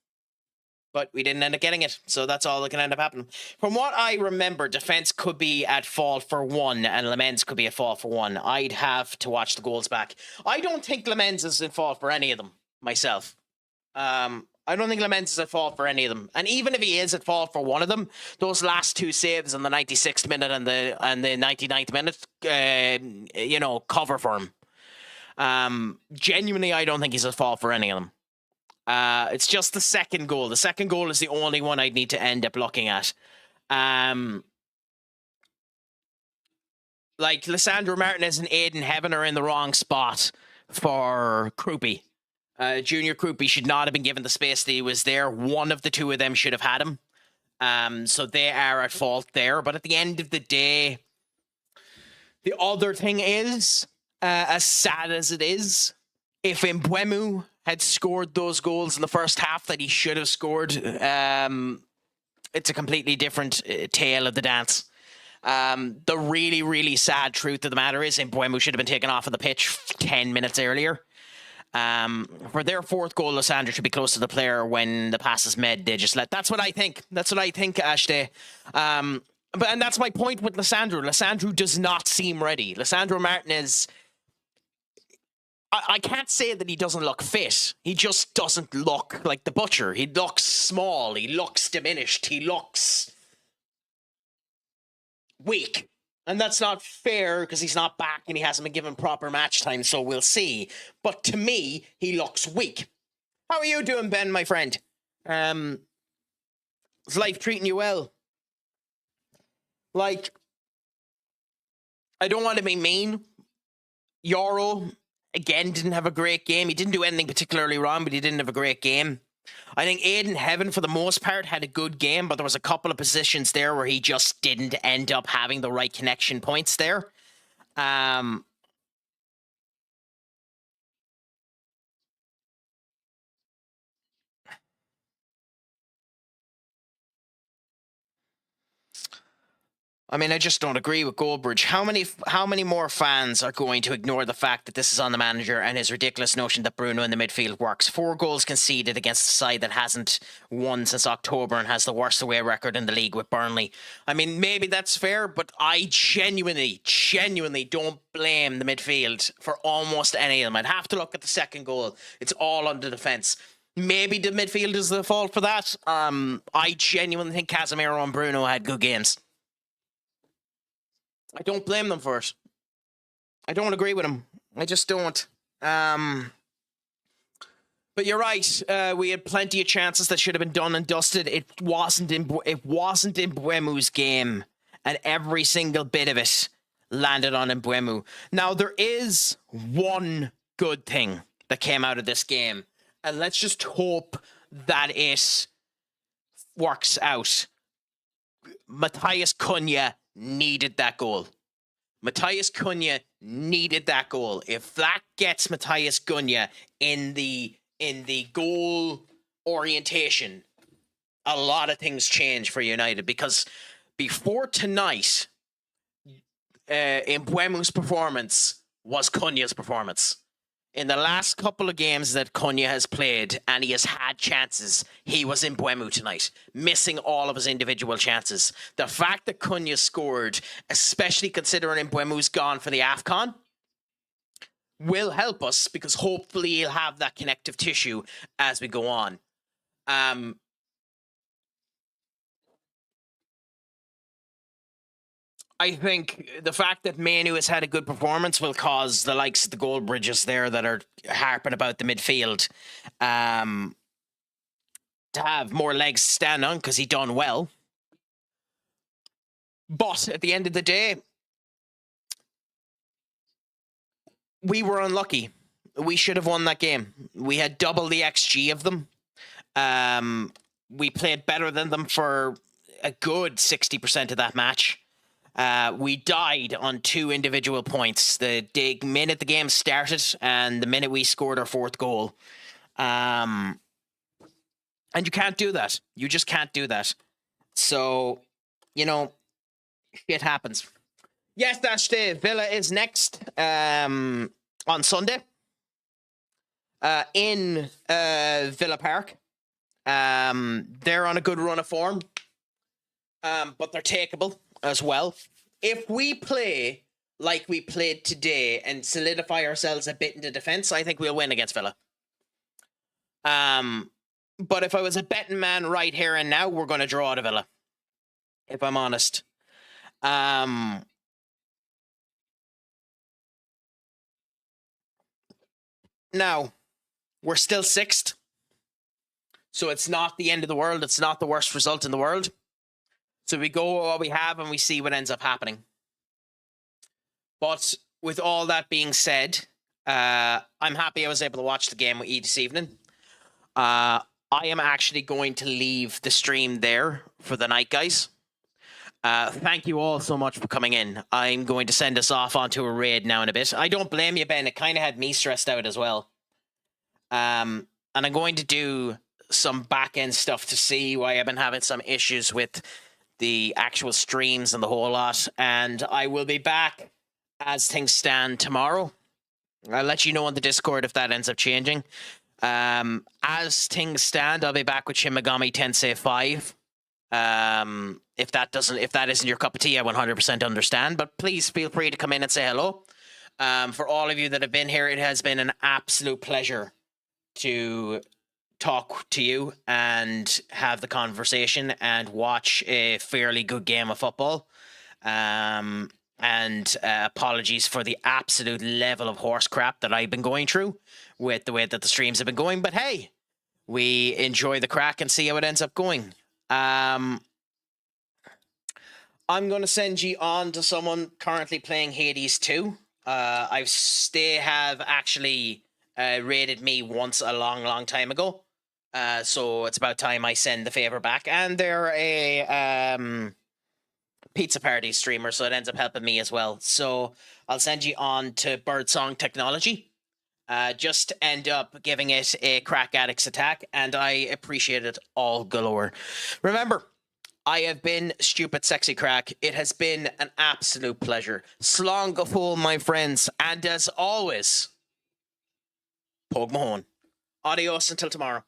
but we didn't end up getting it. So that's all that can end up happening. From what I remember, defense could be at fault for one, and Lamens could be at fault for one. I'd have to watch the goals back. I don't think Lamens is at fault for any of them myself. I don't think Lamens is at fault for any of them. And even if he is at fault for one of them, those last two saves in the 96th minute and the 99th minute, cover for him. Genuinely, I don't think he's at fault for any of them. It's just the second goal. The second goal is the only one I'd need to end up looking at. Like, Lissandro Martinez and Aiden Heaven are in the wrong spot for Craic. Junior Craic should not have been given the space that he was there. One of the two of them should have had him. So they are at fault there. But at the end of the day, the other thing is, as sad as it is, if Mbeumo had scored those goals in the first half that he should have scored, it's a completely different tale of the dance. The really, really sad truth of the matter is Mbeumo should have been taken off of the pitch 10 minutes earlier. For their fourth goal, Lissandro should be close to the player when the pass is made. They just let. That's what I think. That's what I think, Ashday. And that's my point with Lissandro. Lissandro does not seem ready. Lissandro Martinez. I can't say that he doesn't look fit. He just doesn't look like the butcher. He looks small. He looks diminished. He looks weak. And that's not fair because he's not back and he hasn't been given proper match time, so we'll see. But to me, he looks weak. How are you doing, Ben, my friend? Is life treating you well? Like, I don't want to be mean. Yoro, again, didn't have a great game. He didn't do anything particularly wrong, but he didn't have a great game. I think Aiden Heaven, for the most part, had a good game, but there was a couple of positions there where he just didn't end up having the right connection points there. I mean, I just don't agree with Goldbridge. How many more fans are going to ignore the fact that this is on the manager and his ridiculous notion that Bruno in the midfield works? 4 goals conceded against a side that hasn't won since October and has the worst away record in the league with Burnley. I mean, maybe that's fair, but I genuinely don't blame the midfield for almost any of them. I'd have to look at the second goal. It's all on the defence. Maybe the midfield is the fault for that. I genuinely think Casemiro and Bruno had good games. I don't blame them for it. I don't agree with them. I just don't. But you're right. We had plenty of chances that should have been done and dusted. It wasn't in Mbeumo's game, and every single bit of it landed on Mbeumo. Now, there is one good thing that came out of this game, and let's just hope that it works out. Matheus Cunha needed that goal. Matheus Cunha needed that goal. If that gets Matheus Cunha in the goal orientation, a lot of things change for United, because before tonight, Mbeumo's performance was Cunha's performance. In the last couple of games that Cunha has played, and he has had chances, he was in Mbeumo tonight, missing all of his individual chances. The fact that Cunha scored, especially considering Mbeumo's gone for the AFCON, will help us, because hopefully he'll have that connective tissue as we go on. I think the fact that Manu has had a good performance will cause the likes of the Goldbridges there that are harping about the midfield to have more legs to stand on, because he done well. But at the end of the day, we were unlucky. We should have won that game. We had double the XG of them. We played better than them for a good 60% of that match. We died on 2 individual points. The minute the game started and the minute we scored our 4th goal. And you can't do that. You just can't do that. So, shit happens. Yes, that's Dave. Villa is next on Sunday in Villa Park. They're on a good run of form, but they're takeable as well. If we play like we played today and solidify ourselves a bit into defense, I think we'll win against Villa. But if I was a betting man right here and now, we're going to draw to Villa, if I'm honest. Now, we're still 6th, so it's not the end of the world. It's not the worst result in the world. So we go with what we have and we see what ends up happening. But with all that being said, I'm happy I was able to watch the game with you this evening. I am actually going to leave the stream there for the night, guys. Thank you all so much for coming in. I'm going to send us off onto a raid now in a bit. I don't blame you, Ben. It kind of had me stressed out as well. And I'm going to do some back-end stuff to see why I've been having some issues with the actual streams and the whole lot. And I will be back as things stand tomorrow. I'll let you know on the Discord if that ends up changing. As things stand, I'll be back with Shin Megami Tensei 5. If that isn't your cup of tea, I 100% understand. But please feel free to come in and say hello. For all of you that have been here, it has been an absolute pleasure to talk to you and have the conversation and watch a fairly good game of football. And apologies for the absolute level of horse crap that I've been going through with the way that the streams have been going. But hey, we enjoy the crack and see how it ends up going. I'm going to send you on to someone currently playing Hades 2. They have actually raided me once a long time ago. So it's about time I send the favor back. And they're a pizza party streamer, so it ends up helping me as well. So I'll send you on to Birdsong Technology. Just end up giving it a Craic Addicts attack, and I appreciate it all galore. Remember, I have been Stupid Sexy Craic. It has been an absolute pleasure. Slán go fóill, my friends, and as always, Pog Mahone. Adios until tomorrow.